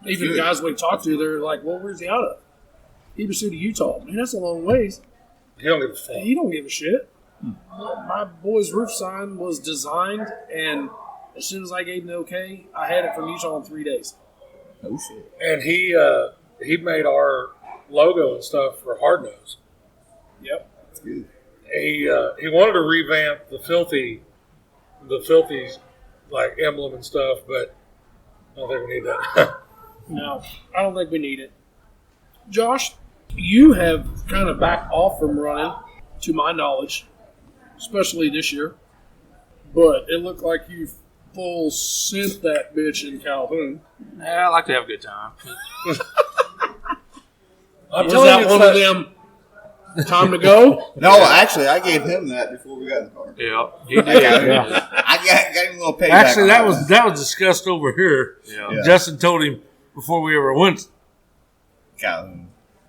Even the guys we talked to, they're like, well, where's he out of? He pursued Utah. Man, that's a long ways. He don't give a fuck. He don't give a shit. My boy's roof sign was designed, and as soon as I gave him the okay, I had it from Utah in 3 days. Oh shit. And he made our logo and stuff for Hard Nose. Yep. That's good. He wanted to revamp the filthy like emblem and stuff, but I don't think we need that. No, I don't think we need it. Josh, you have kind of backed off from running, to my knowledge, especially this year. But it looked like you full sent that bitch in Calhoun. Yeah, I like to have a good time. I'm Was telling that you, one of them? Time to go. No, actually, I gave him that before we got in the car. Yeah, he did. I got him a little payback. Actually, on that was discussed over here. Yeah. Justin told him before we ever went. Calhoun.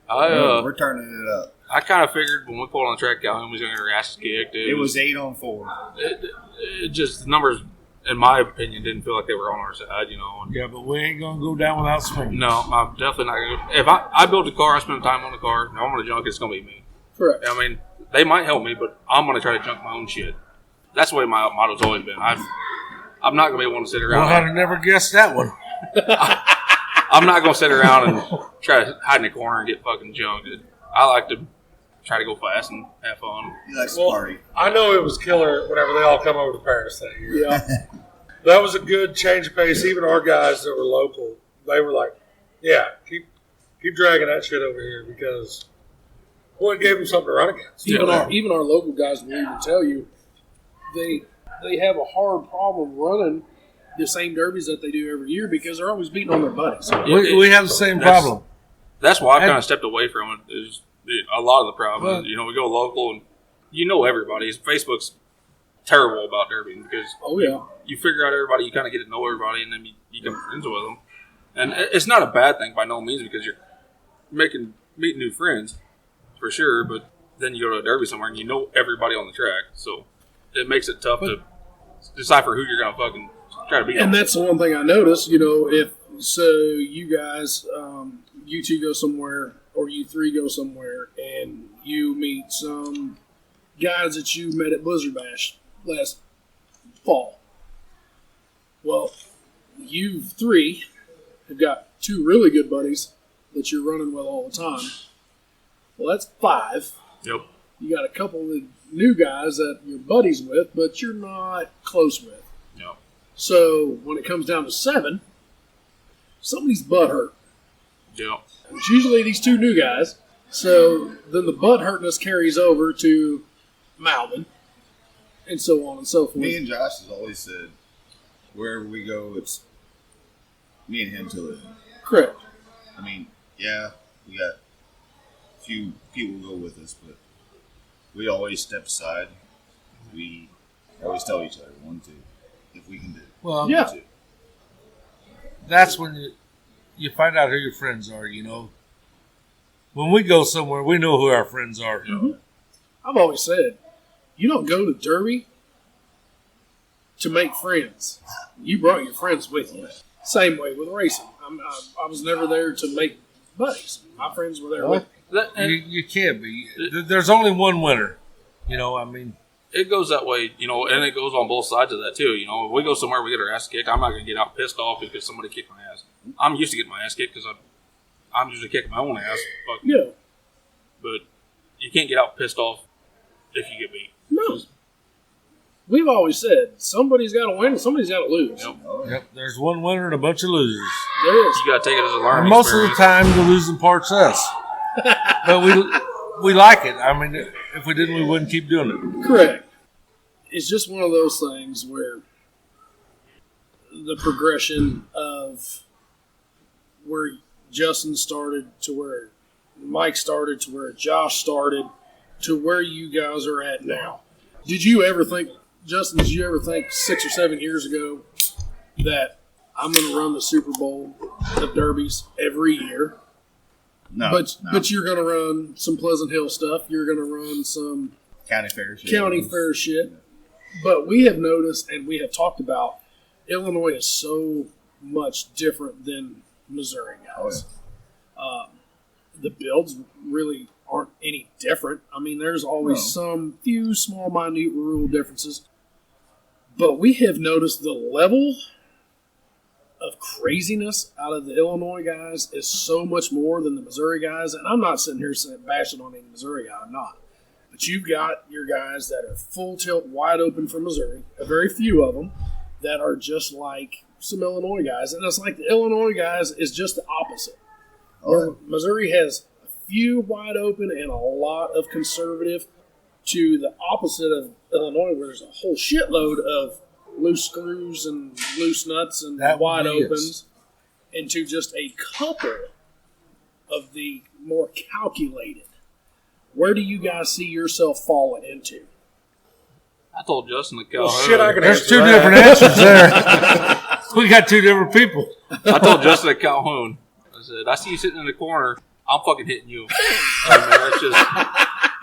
We're We're turning it up. I kind of figured when we pulled on the track, Calhoun was going to get her asses kicked. It was 8-on-4. It just the numbers, in my opinion, didn't feel like they were on our side. And Yeah, but we ain't gonna go down without swinging. no, I'm definitely not going to. If I build a car, I spend time on the car. Now I'm going to junk it. It's going to be me. Correct. I mean, they might help me, but I'm going to try to junk my own shit. That's the way my motto's always been. I'm not going to be able to sit Well, around. I'd have never guessed that one. I'm not going to sit around and try to hide in a corner and get fucking junked. I like to try to go fast and have fun. He likes to well, party. I know it was killer whenever they all come over to Paris that year. Yeah. That was a good change of pace. Even our guys that were local, they were like, yeah, keep dragging that shit over here because, well, it gave them something to run against. Even our local guys will even tell you they have a hard problem running the same derbies that they do every year because they're always beating on their buddies. We have the same problem. That's why I've kind of stepped away from it. Is a lot of the problem is, you know, we go local and you know everybody. Facebook's terrible about derby because you figure out everybody, you kind of get to know everybody, and then you become friends with them. And it's not a bad thing by no means because you're meeting new friends for sure. But then you go to a derby somewhere and you know everybody on the track, so it makes it tough to decipher who you're gonna fucking try to beat. And that's the one thing I noticed. You know, if you guys, you two go somewhere or you three go somewhere and you meet some guys that you met at Blizzard Bash last fall. Well, you three have got two really good buddies that you're running with all the time. Well, that's 5. Yep. You got a couple of new guys that you're buddies with, but you're not close with. Yep. So when it comes down to 7, somebody's butt hurt. Yep. It's usually these 2 new guys. So then the butt hurtness carries over to Malvin, and so on and so forth. Me and Josh has always said, wherever we go, it's me and him till it. Correct. I mean, yeah, we got a few people go with us, but we always step aside. We always tell each other 1, 2, if we can do it. Well, yeah. 2. That's when you find out who your friends are, you know. When we go somewhere, we know who our friends are. Mm-hmm. I've always said, you don't go to Derby to make friends. You brought your friends with you. Same way with racing. I was never there to make buddies. My friends were there with me. You can't be. There's only one winner. You know, I mean. It goes that way, you know, and it goes on both sides of that, too. You know, if we go somewhere, we get our ass kicked. I'm not going to get out pissed off because somebody kicked my ass. I'm used to getting my ass kicked because I'm usually kicking my own ass. Yeah. But you can't get out pissed off if you get beat. No. We've always said, somebody's got to win and somebody's got to lose. Yep. Yep. There's one winner and a bunch of losers. There is. You got to take it as a learning And most experience. of the time, the losing part's us. But we like it. I mean, if we didn't, we wouldn't keep doing it. Correct. It's just one of those things where the progression of where Justin started to where Mike started to where Josh started to where you guys are at now. Did you ever think, Justin, 6 or 7 years ago that I'm going to run the Super Bowl of derbies every year? No. But you're going to run some Pleasant Hill stuff. You're going to run some County fair shit. But we have noticed and we have talked about Illinois is so much different than Missouri guys. Oh, The builds really aren't any different. I mean, there's always some few small, minute rule differences. But we have noticed the level of craziness out of the Illinois guys is so much more than the Missouri guys. And I'm not sitting here bashing on any Missouri guy. I'm not. But you've got your guys that are full tilt, wide open for Missouri, a very few of them that are just like some Illinois guys. And it's like the Illinois guys is just the opposite. Where Missouri has a few wide open and a lot of conservative to the opposite of Illinois where there's a whole shitload of loose screws and loose nuts and wide opens into just a couple of the more calculated. Where do you guys see yourself falling into? I told Justin the Calhoun. Shit, I can There's answer 2 that. different answers there. We got 2 different people. I told Justin at Calhoun. I said, I see you sitting in the corner. I'm fucking hitting you. I mean, that's just.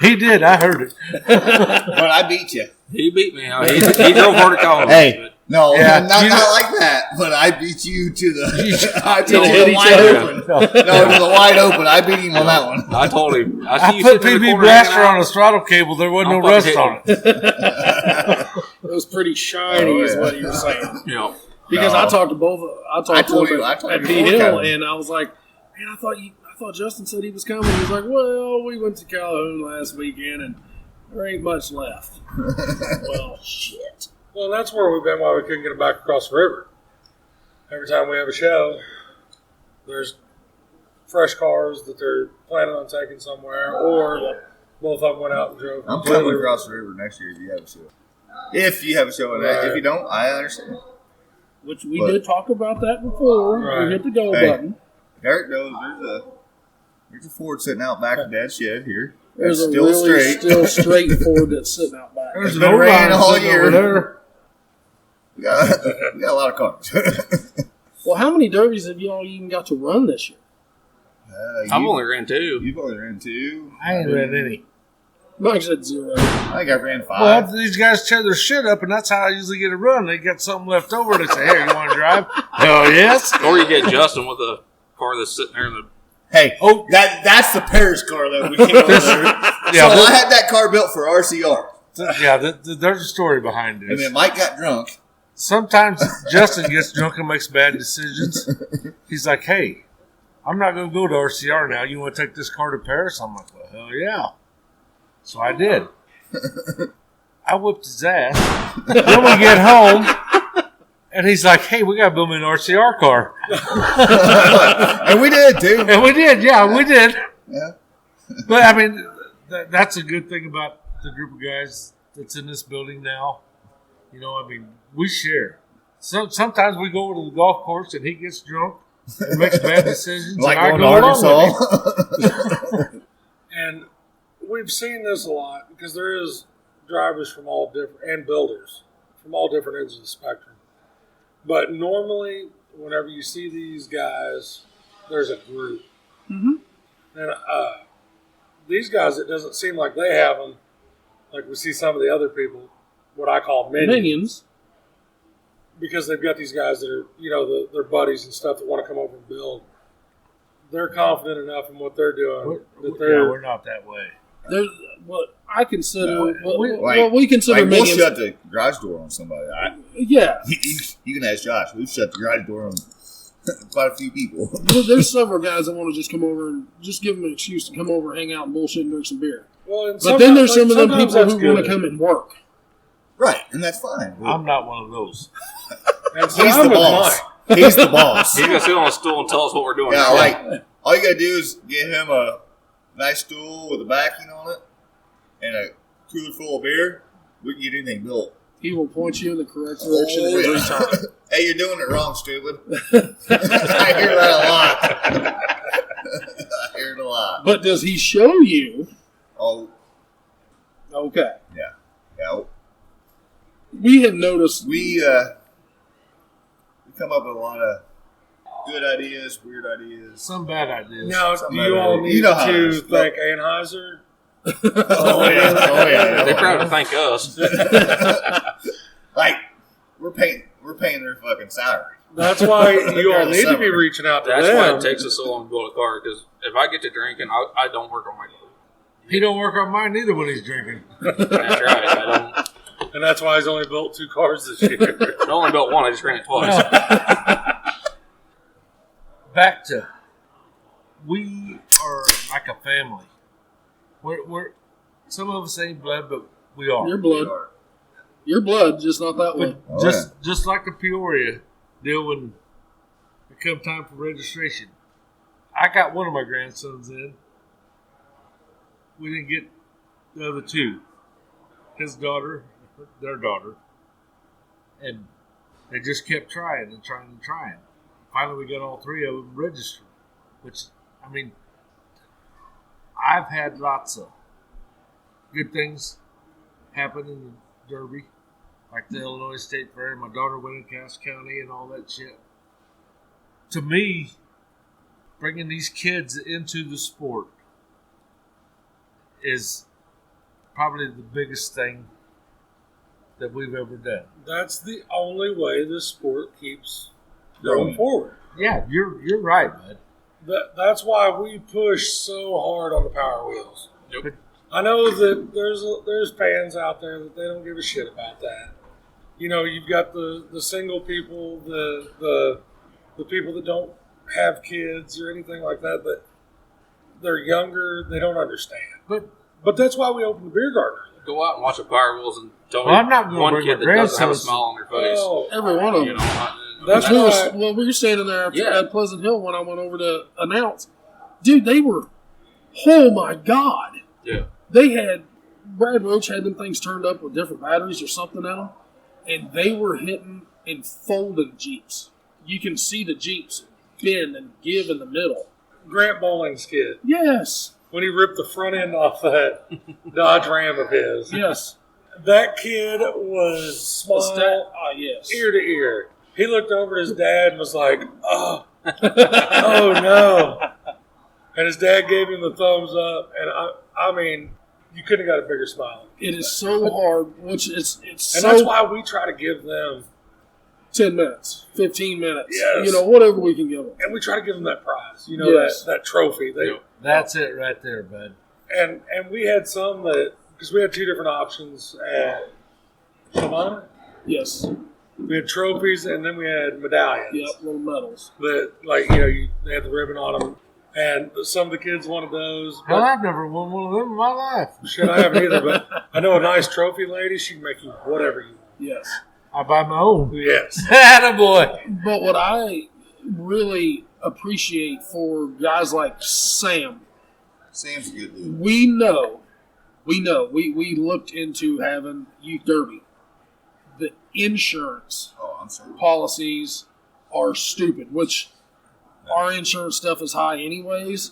He did. I heard it. But I beat you. He beat me. He drove hard to Calhoun. Hey. No, Yeah, not like that. But I beat you to the To the wide open. No, to the wide open. I beat him on that one. I told him. I see I you put sitting in the PB corner Blaster hanging out. on a throttle cable. There wasn't I'm no rust fucking on it. It was pretty shiny, is what you're saying. You know, Because No. I talked to both. I told to him you- I at told you P before, Hill, Kevin. and I was like, man, I thought Justin said he was coming. He was like, well, we went to Calhoun last weekend, and there ain't much left. Well, shit. Well, that's where we've been while we couldn't get them back across the river. Every time we have a show, there's fresh cars that they're planning on taking somewhere, or both of them went out and drove. I'm coming across the river next year if you have a show. If you have a show, Right. if you don't, I understand. Which we did talk about that before. Right. We hit the go Hey. button. Derek knows there's a Ford sitting out back of Dad's shed here. There's It's a still really straight. still straight Ford that's sitting out back. There's It's an been old raining line all sitting year. over there. we got a lot of cars. Well, how many derbies have y'all even got to run this year? I've only ran 2. You've only ran 2. I ain't read any. Mike said 0. I think I ran 5. Well, these guys tear their shit up, and that's how I usually get a run. They got something left over. They say, "Here, you want to drive?" Hell yes. Or you get Justin with a car that's sitting there in the. Hey, that's the Paris car that we came over there. Yeah, So I had that car built for RCR. There's a story behind And this. then Mike got drunk. Sometimes Justin gets drunk and makes bad decisions. He's like, "Hey, I'm not going to go to RCR now. You want to take this car to Paris?" I'm like, "Well, hell yeah." So I did. I whipped his ass. Then we get home, and he's like, "Hey, we got to build me an RCR car." And we did, too. And we did, yeah, we did. Yeah. But, I mean, that's a good thing about the group of guys that's in this building now. You know, I mean, we share. Sometimes we go to the golf course, and he gets drunk and makes bad decisions. Like and I going go to along with him. Arkansas. And we've seen this a lot because there is drivers from all different, and builders from all different ends of the spectrum. But normally, whenever you see these guys, there's a group. Mm-hmm. And these guys, it doesn't seem like they have them like we see some of the other people, what I call minions. Because they've got these guys that are, their buddies and stuff that want to come over and build. They're confident enough in what they're doing that they're. We're not that way. There's what I consider. Like, we consider like we'll minions. shut the garage door on somebody. Yeah, You can ask Josh. We've shut the garage door on quite a few people. there's several guys that want to just come over and just give them an excuse to come over, hang out, and bullshit, and drink some beer. Well, and But then there's some of them sometimes people that's who want to good. come and work. Right, and that's fine. I'm not one of those. And see, He's I'm the with boss. Mike. He's the boss. He's going to sit on a stool and tell us what we're doing. Yeah, like, all you got to do is get him a nice stool with a backing on it and a cooler full of beer. We can get anything built. He will point you in the correct direction every time. Hey, you're doing it wrong, stupid. I hear that a lot. I hear it a lot. But does he show you? Oh, Okay. yeah. We have noticed. We come up with a lot of good ideas, weird ideas. Some bad ideas. Now, Something do you like all that. need You know how it to is. thank Anheuser? Oh yeah. They probably thank us. Like we're paying their fucking salary. That's why you all During the need to be summer. reaching out to That's them. why it takes us so long to build a car. Because if I get to drinking, I don't work on my car. He don't work on mine either when he's drinking. That's right. I don't. And that's why he's only built 2 cars this year. I only built one. I just ran it twice. Back to, we are like a family. We're some of us ain't blood, but we are. Your blood. Your blood, just not that way. But just like the Peoria deal when it come time for registration. I got one of my grandsons in. We didn't get the other 2. His daughter, their daughter. And they just kept trying and trying and trying. Finally, we got all 3 of them registered. Which, I mean, I've had lots of good things happen in the Derby. Like the Illinois State Fair. My daughter went in Cass County and all that shit. To me, bringing these kids into the sport is probably the biggest thing that we've ever done. That's the only way this sport keeps going forward. Yeah, you're right, bud. That's why we push so hard on the Power Wheels. Yep. I know that there's fans out there that they don't give a shit about that. You've got the single people, the people that don't have kids or anything like that, but they're younger, they don't understand. But that's why we opened the beer garden. Go out and watch the Power Wheels and tell Well, I'm not me gonna one bring kid my that doesn't have a grandsons. smile on their face. Well, Every one of You them. know, That's why. We were standing there at Pleasant Hill when I went over to announce. Dude, they were, oh my God. Yeah. Brad Roach had them things turned up with different batteries or something in them, and they were hitting and folding Jeeps. You can see the Jeeps bend and give in the middle. Grant Bowling's kid. Yes. When he ripped the front end off that Dodge Ram of his. Yes. That kid was small, yes. ear to ear. He looked over at his dad and was like, oh no. And his dad gave him the thumbs up. And I mean, you couldn't have got a bigger smile. It is so hard, which it's and so. that's why we try to give them 10 minutes, 15 minutes, yes. Whatever we can give them. And we try to give them that prize, Yes. that trophy. That's it right there, bud. And we had some that, because we had two different options at Savannah. Yes. We had trophies and then we had medallions. Yep, little medals. That, they had the ribbon on them. And some of the kids wanted those. Well, I've never won one of them in my life. Shit, I haven't either, but I know a nice trophy lady, she can make you whatever you want. Yes. I buy my own. Yes. Attaboy. But what I really appreciate for guys like Sam, Sam's a good dude. we looked into having youth derby. The insurance I'm sorry. policies are stupid, which our insurance stuff is high anyways,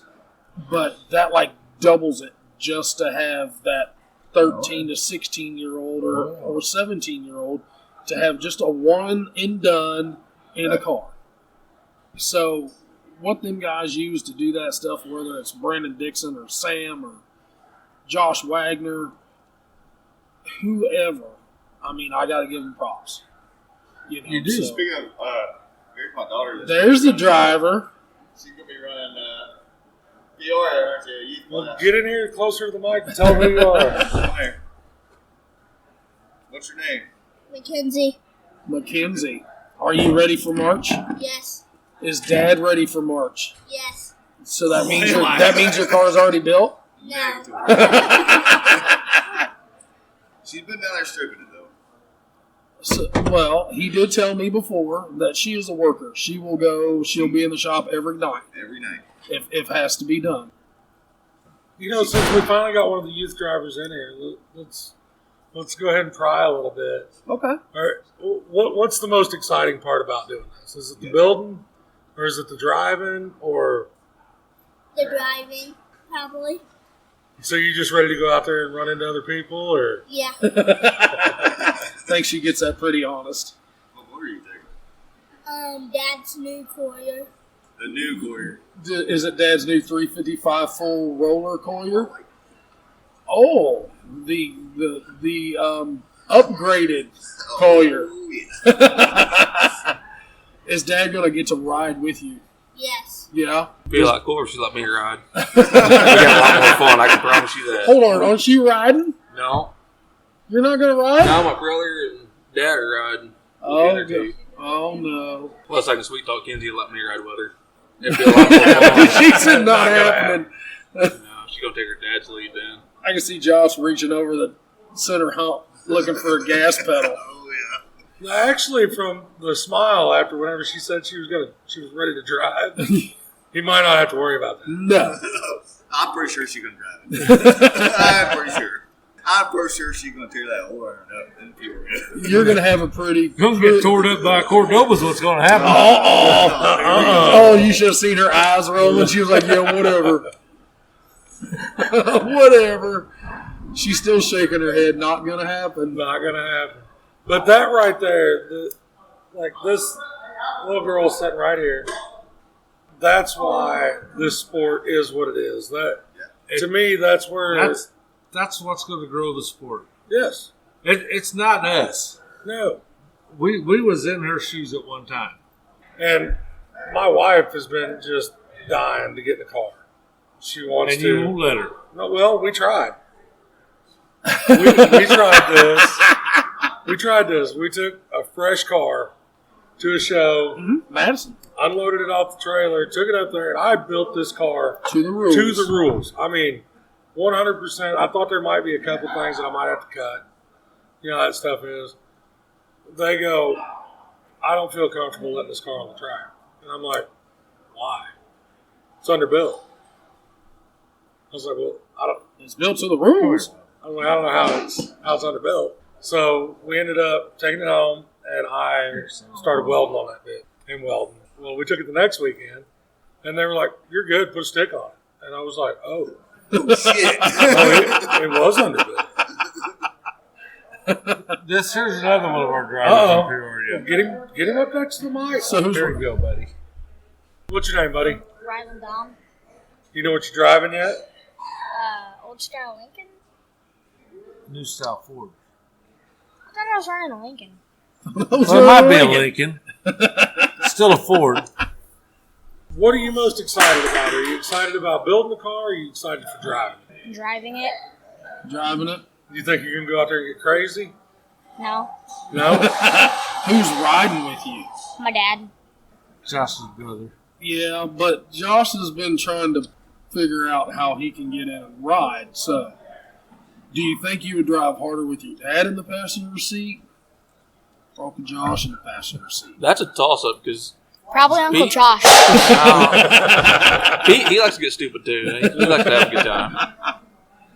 but that doubles it just to have that 13 to 16-year-old or 17-year-old to have just a one and done in a car. So what them guys use to do that stuff, whether it's Brandon Dixon or Sam or Josh Wagner, whoever, I mean, I got to give them props. You do. So. Speaking of, here's my daughter. There's the driver. She's going to be running Peoria, aren't you? Youth Well, class. get in here closer to the mic and tell them who you are. Come here. What's your name? Mackenzie. Are you ready for March? Yes. Is Dad ready for March? Yes. So that means your car's already built? No. She's been down there stripping it, though. So, well, he did tell me before that she is a worker. She'll be in the shop every night Every night. if it has to be done. Since we finally got one of the youth drivers in here, let's go ahead and pry a little bit. Okay. All right, what's the most exciting part about doing this? Is it the building, or is it the driving, or The driving, probably. so you just ready to go out there and run into other people, or? Yeah. I think she gets that pretty honest. What motor are you taking? Dad's new Courier. The new Goyer. Is it Dad's new 355 full roller Collier? Oh, the upgraded Collier. Oh, yeah. Is Dad gonna get to ride with you? Yes. Yeah. Be a lot cooler if she let me ride. We got a lot more fun, I can promise you that. Hold on, aren't you riding? No. You're not gonna ride? Now my brother and dad are riding. Oh, Together, too. oh no. Plus, I can sweet talk Kenzie to let me ride with her. It'd be a lot more fun. She said not happening. No, she gonna take her dad's lead then. I can see Josh reaching over the center hump looking for a gas pedal. Oh, yeah. Actually, from the smile after whenever she said she was ready to drive, he might not have to worry about that. No. I'm pretty sure she's going to drive it. I'm pretty sure she's going to tear that whole iron up in Peoria. You're going to have a pretty... Gonna get tore up by a Cordoba's what's gonna happen. Oh, you should have seen her eyes rolling. She was like, yeah, whatever. Whatever. She's still shaking her head. Not going to happen. Not gonna happen. But that right there, this little girl sitting right here, that's why this sport is what it is. That to me, that's where That's what's going to grow the sport. yes, It's not us. no, We was in her shoes at one time. and my wife has been just dying to get in the car. She wants And to. you won't let her. No, well, we tried. we tried this. We tried this. We took a fresh car to a show, Madison. unloaded it off the trailer, took it up there, and I built this car To the rules. to the rules. I mean, 100%. I thought there might be a couple things that I might have to cut. You know how that stuff is. They go, I don't feel comfortable letting this car on the track. And I'm like, why? It's underbuilt. I was like, well, I don't. It's built to the rules. I don't know how it's underbuilt. So we ended up taking it home, and I started welding on that bit and welding. Well, we took it the next weekend, and they were like, "You're good. Put a stick on it." And I was like, "Oh, Shit. it was underbuilt." Here's another one of our drivers in Peoria. Get him up next to the mic. So who's There you go, buddy. What's your name, buddy? Ryland Dom. You know what you're driving yet? Old style Lincoln. New style Ford. I thought I was running a Lincoln. Well, it might be a Lincoln. Still a Ford. What are you most excited about? Are you excited about building the car, or are you excited for driving it? Driving it. Driving it. Do you think you're going to go out there and get crazy? No. No? Who's riding with you? My dad. Josh's brother. Yeah, but Josh has been trying to figure out how he can get in and ride. So, do you think you would drive harder with your dad in the passenger seat, or Uncle Josh in the passenger seat? That's a toss-up because Probably Uncle Pete? Josh. he likes to get stupid too. He likes to have a good time.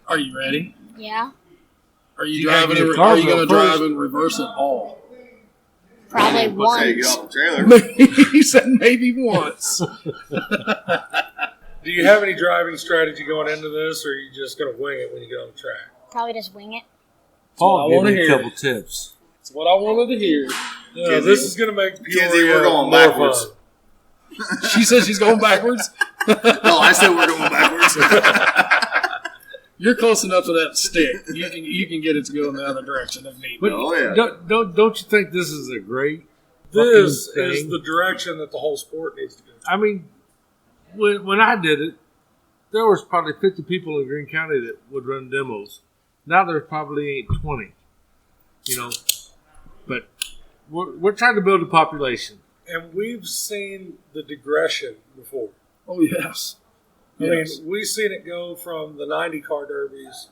Are you ready? Yeah. Are you You gotta driving? get your Are car you going to built first. drive in reverse at all? Probably Hey, get once. off the trailer. He said maybe once. Do you have any driving strategy going into this, or are you just going to wing it when you get on the track? Probably just wing it. Paul I wanna gave me a hear. couple tips. That's what I wanted to hear. Yeah, this is going to make Kenzie, Peoria we're going more backwards. fun. She says she's going backwards. No, I said we're going backwards. You're close enough to that stick. You can get it to go in the other direction if need be. But Oh, yeah. don't you think this is a great This fucking is thing? the direction that the whole sport needs to go. I mean, when I did it, there was probably 50 people in Greene County that would run demos. Now there's probably 20. You know, but we're trying to build a population. And we've seen the digression before. Oh, yes. I Yes. mean, we've seen it go from the 90 car derbies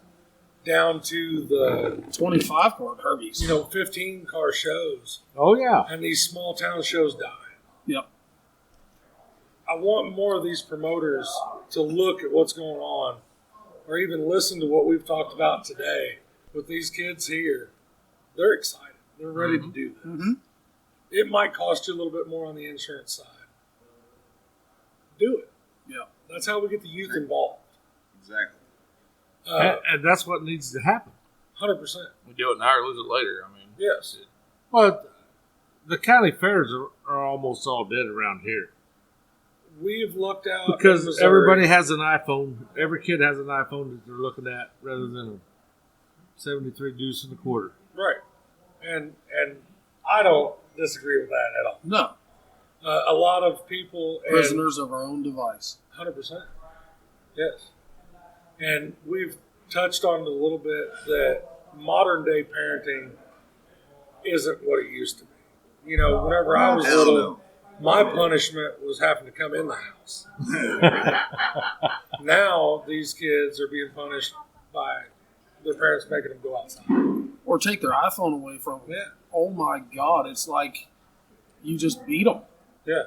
down to the 25 car derbies. 15 car shows, Oh yeah, and these small town shows die. Yep. I want more of these promoters to look at what's going on, or even listen to what we've talked about today with these kids here. They're excited. They're ready to do this. Mm-hmm. It might cost you a little bit more on the insurance side. Do it. Yeah. That's how we get the youth involved. Exactly. and that's what needs to happen. 100%. We do it now or lose it later. I mean, Yes. But the county fairs are almost all dead around here We've looked out in because Missouri. everybody has an iPhone. Every kid has an iPhone that they're looking at rather than a 73 deuce and a quarter. Right. And I don't disagree with that at all. No. A lot of people and Prisoners of our own device. 100%. Yes. And we've touched on it a little bit that modern day parenting isn't what it used to be. Whenever I was Hell little, no. my punishment was having to come in the house. Now these kids are being punished by their parents making them go outside. Or take their iPhone away from them. Yeah. Oh, my God. It's like you just beat them. Yeah.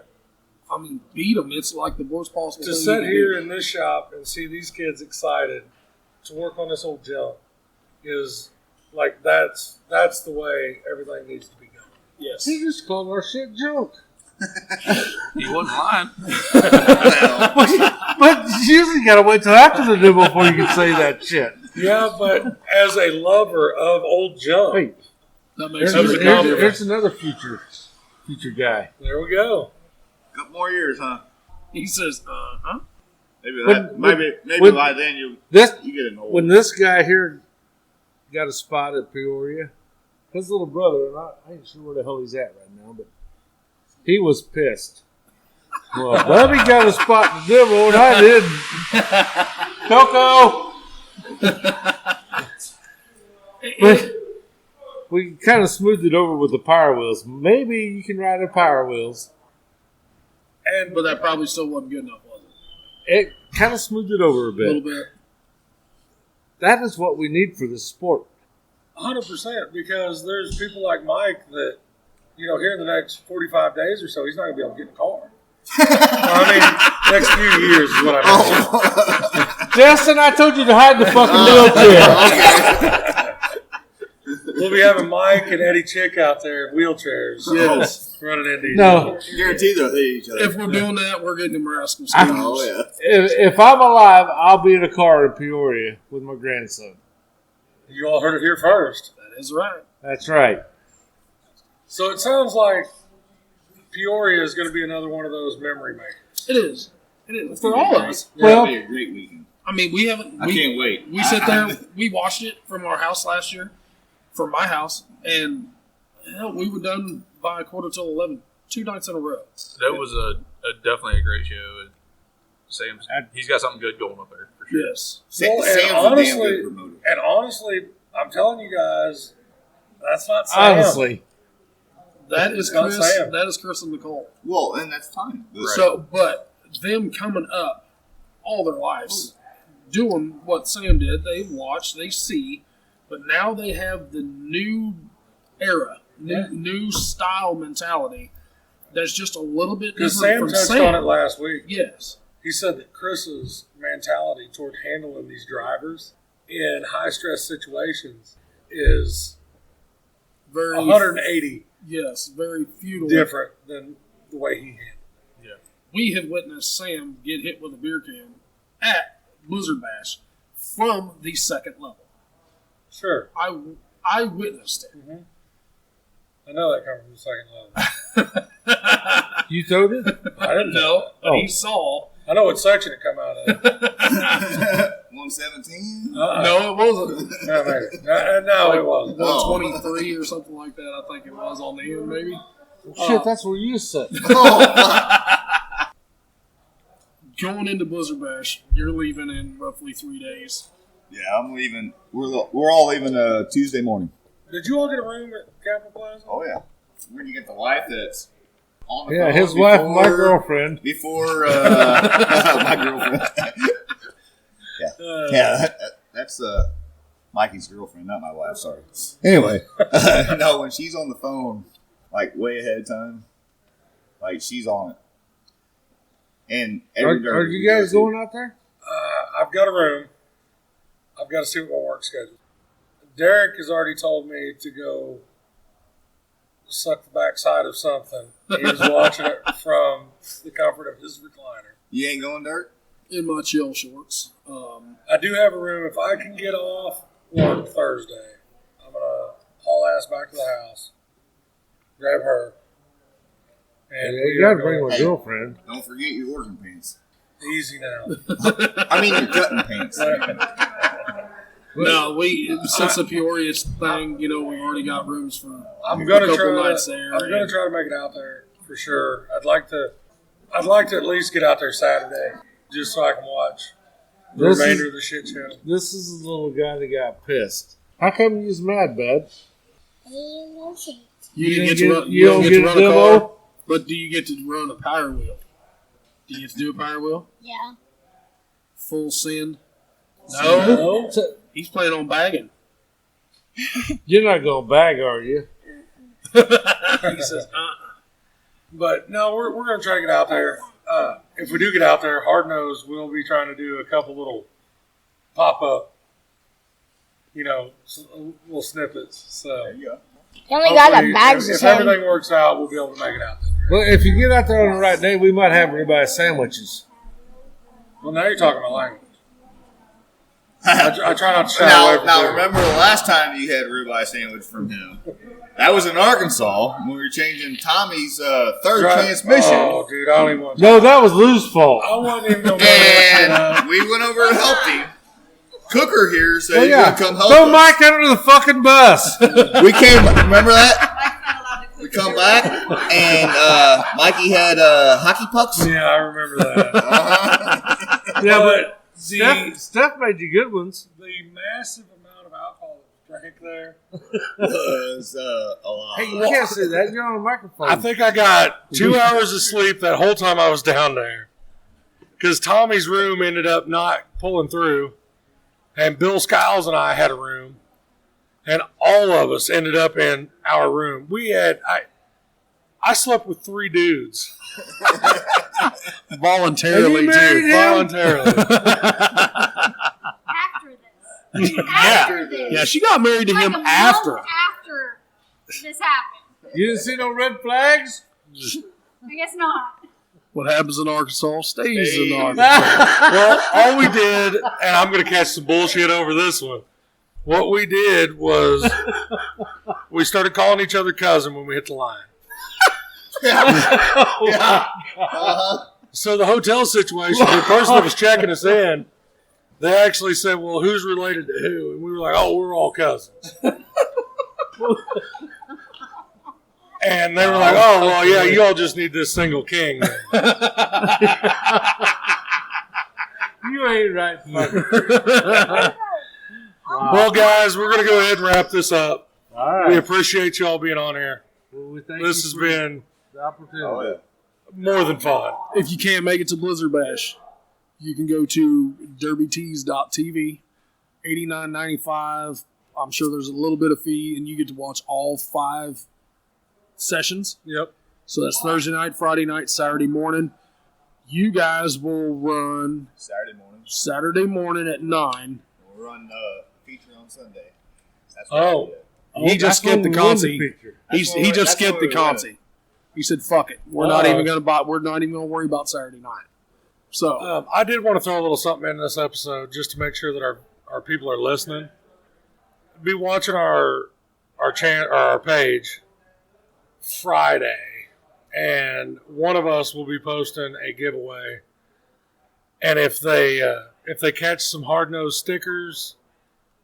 I mean, beat them. It's like the worst possible To thing sit you can here do. in this shop and see these kids excited to work on this old jump is like that's the way everything needs to be going. Yes. He just called our shit junk. he wasn't lying. But you usually got to wait till after the demo before you can say that shit. Yeah, but as a lover of old jump, Hey, That makes That was sense. a compliment. here's another future guy. there we go. Couple more years, huh? He says, uh-huh. Maybe When- maybe by then you This get an old. when this guy here got a spot at Peoria, his little brother, and I ain't sure where the hell he's at right now, but he was pissed. Well, Bubby got a spot in the demo, and I didn't. Coco! But we kind of smoothed it over with the Power Wheels. Maybe you can ride the Power Wheels. And But that probably still wasn't good enough, was it? It kind of smoothed it over a A little bit. bit. That is what we need for this sport. 100% because there's people like Mike that here in the next 45 days or so, he's not going to be able to get in a car. I mean, next few years is what I mean. Justin, I told you to hide the fucking wheelchair. We'll be having Mike and Eddie Chick out there in wheelchairs. Yes. Running into each No. other. Guaranteed they'll hit each other. If we're doing that, we're getting Nebraska I- Steelers. Oh, yeah. If I'm alive, I'll be in a car in Peoria with my grandson. You all heard it here first. That is right. That's right. So it sounds like Peoria is going to be another one of those memory makers. It is. It is. For all of us. Well- It'll be a great weekend. I mean, we haven't. I can't wait. We sat there. We watched it from our house last year, from my house, and hell, we were done by 11:15, 2 nights in a row. That was definitely a great show. And Sam's he's got something good going up there for sure. Yes. Well, Sam's a damn good promoter. And honestly, I'm telling you guys, that's not Sam. Honestly. That is It's not Chris. Sam. That is Chris and Nicole. Well, and that's fine. So, but them coming up all their lives, doing what Sam did, they watch, they see, but now they have the new era, new style mentality that's just a little bit Because different Sam from touched Sam. on it last week. Yes. He said that Chris's mentality toward handling these drivers in high-stress situations is Very 180 Yes, very feudal. different than the way he handled it. We have witnessed Sam get hit with a beer can at Blizzard Bash from the second level. Sure. I witnessed it. I know that comes from the second level. You throwed it? I didn't No, but Oh. he saw. I know what section it come out of. 117? No, it wasn't. No, maybe. No, it wasn't. 123 or something like that, I think it was on the end, maybe. Shit, that's where you sit. Going into Blizzard Bash, you're leaving in roughly 3 days. Yeah, I'm leaving. We're all leaving Tuesday morning. Did you all get a room at Capitol Plaza? Oh, yeah. When you get the wife that's on the Yeah, phone his wife, my girlfriend. Before my girlfriend. Yeah, that's Mikey's girlfriend, not my wife. Sorry. Anyway, no, when she's on the phone, like way ahead of time, like she's on it. And every Are you guys going out there? I've got a room. I've got to see what my work schedule. Derek has already told me to go suck the backside of something. He was watching it from the comfort of his recliner. You ain't going, Dirk? In my chill shorts. I do have a room. If I can get off work Thursday, I'm going to haul ass back to the house, grab her. And You gotta bring my girlfriend. Don't forget your working pants. Easy now. I mean your cutting pants. No, since the Peoria thing, we've already got rooms for I'm going a to couple try. nights there. I'm going to try to make it out there for sure. I'd like to at least get out there Saturday just so I can watch the remainder of the shit show. This is the little guy that got pissed. How come you was mad, bud? You don't get to run, you you don't get get to a run a demo? car, but do you get to run a power wheel? Do you get to do a power wheel? Yeah. Full send? No. He's planning on bagging. You're not going to bag, are you? He says, But no, we're going to try to get out there. If we do get out there, hard nose, we'll be trying to do a couple little pop up, little snippets. So There you go. You only got hopefully, the bags if to send. everything works out, we'll be able to make it out there. Well, if you get out there on the right day, we might have everybody sandwiches. Well, now you're talking my language. I try not to shy away from Now food. remember the last time you had ribeye sandwich from him? That was in Arkansas when we were changing Tommy's third transmission. Oh, dude, I don't even want to. No, that was Lou's fault. I wasn't even going to bring that shit up. And we went over and helped him. Cooker here said Oh, he's yeah. going to come help Throw us. Mike under the fucking bus. We came, remember that? Mike's not allowed to cook. We come back and Mikey had hockey pucks. Yeah, I remember that. Uh-huh. Yeah, but the Steph made you good ones. massive amount of alcohol that was drank there. Was a lot. Hey, you can't say that. You're on a microphone. I think I got 2 hours of sleep that whole time I was down there. Because Tommy's room ended up not pulling through. And Bill Skiles and I had a room. And all of us ended up in our room. We had, I slept with 3 dudes. Voluntarily, too. Voluntarily. After this. After this. Yeah, she got married to Like him a month after. after this happened. You didn't see no red flags? I guess not. What happens in Arkansas stays in Arkansas. Well, all we did, and I'm going to catch some bullshit over this one. What we did was we started calling each other cousin when we hit the line. So the hotel situation, the person that was checking us in, they actually said, well, who's related to who? And we were like, oh, we're all cousins. And they were like, oh, well, yeah, you all just need this single king. You ain't right, fucker. Well, guys, we're going to go ahead and wrap this up. All right. We appreciate you all being on here. Well, we thank This you has for been the opportunity. Oh, yeah. more than fun. If you can't make it to Blizzard Bash, you can go to derbytees.tv, $89.95. I'm sure there's a little bit of fee, and you get to watch all 5 sessions. Yep. So that's Thursday night, Friday night, Saturday morning. You guys will run Saturday morning. at 9. We'll run feature on Sunday. That's Oh. He just skipped the consi. He That's just skipped the where we went. consi. He said, "Fuck it, we're not even going to buy. We're not even going to worry about Saturday night." So I did want to throw a little something in this episode just to make sure that our people are listening. Be watching our page Friday, and one of us will be posting a giveaway. And if they catch some hard-nosed stickers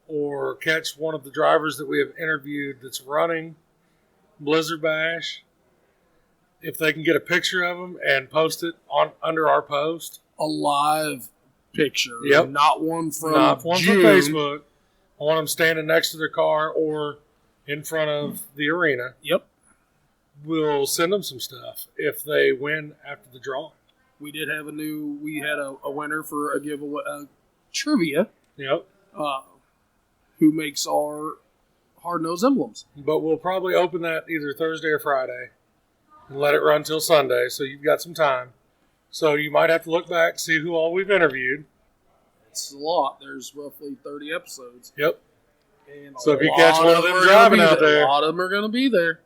or catch one of the drivers that we have interviewed that's running Blizzard Bash, if they can get a picture of them and post it under our post. a live picture, Yep. not one from Not one June. from Facebook. I want them standing next to their car or in front of the arena. Yep, We'll send them some stuff if they win after the drawing. we did have we had a winner for a giveaway, trivia, Yep. who makes our hard-nosed emblems. But we'll probably open that either Thursday or Friday and let it run till Sunday, so you've got some time. So you might have to look back, see who all we've interviewed. It's a lot. There's roughly 30 episodes. Yep. And So a if you catch lot one of of them are gonna driving be out there- a lot of them are going to be there.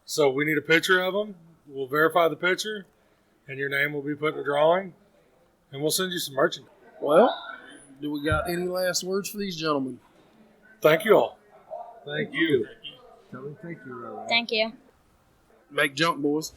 So we need a picture of them. We'll verify the picture, and your name will be put in the drawing, and we'll send you some merchandise. Well, do we got any last words for these gentlemen? Thank you all. Thank you. Tell me thank you, Robert. Thank you. Make junk, boys.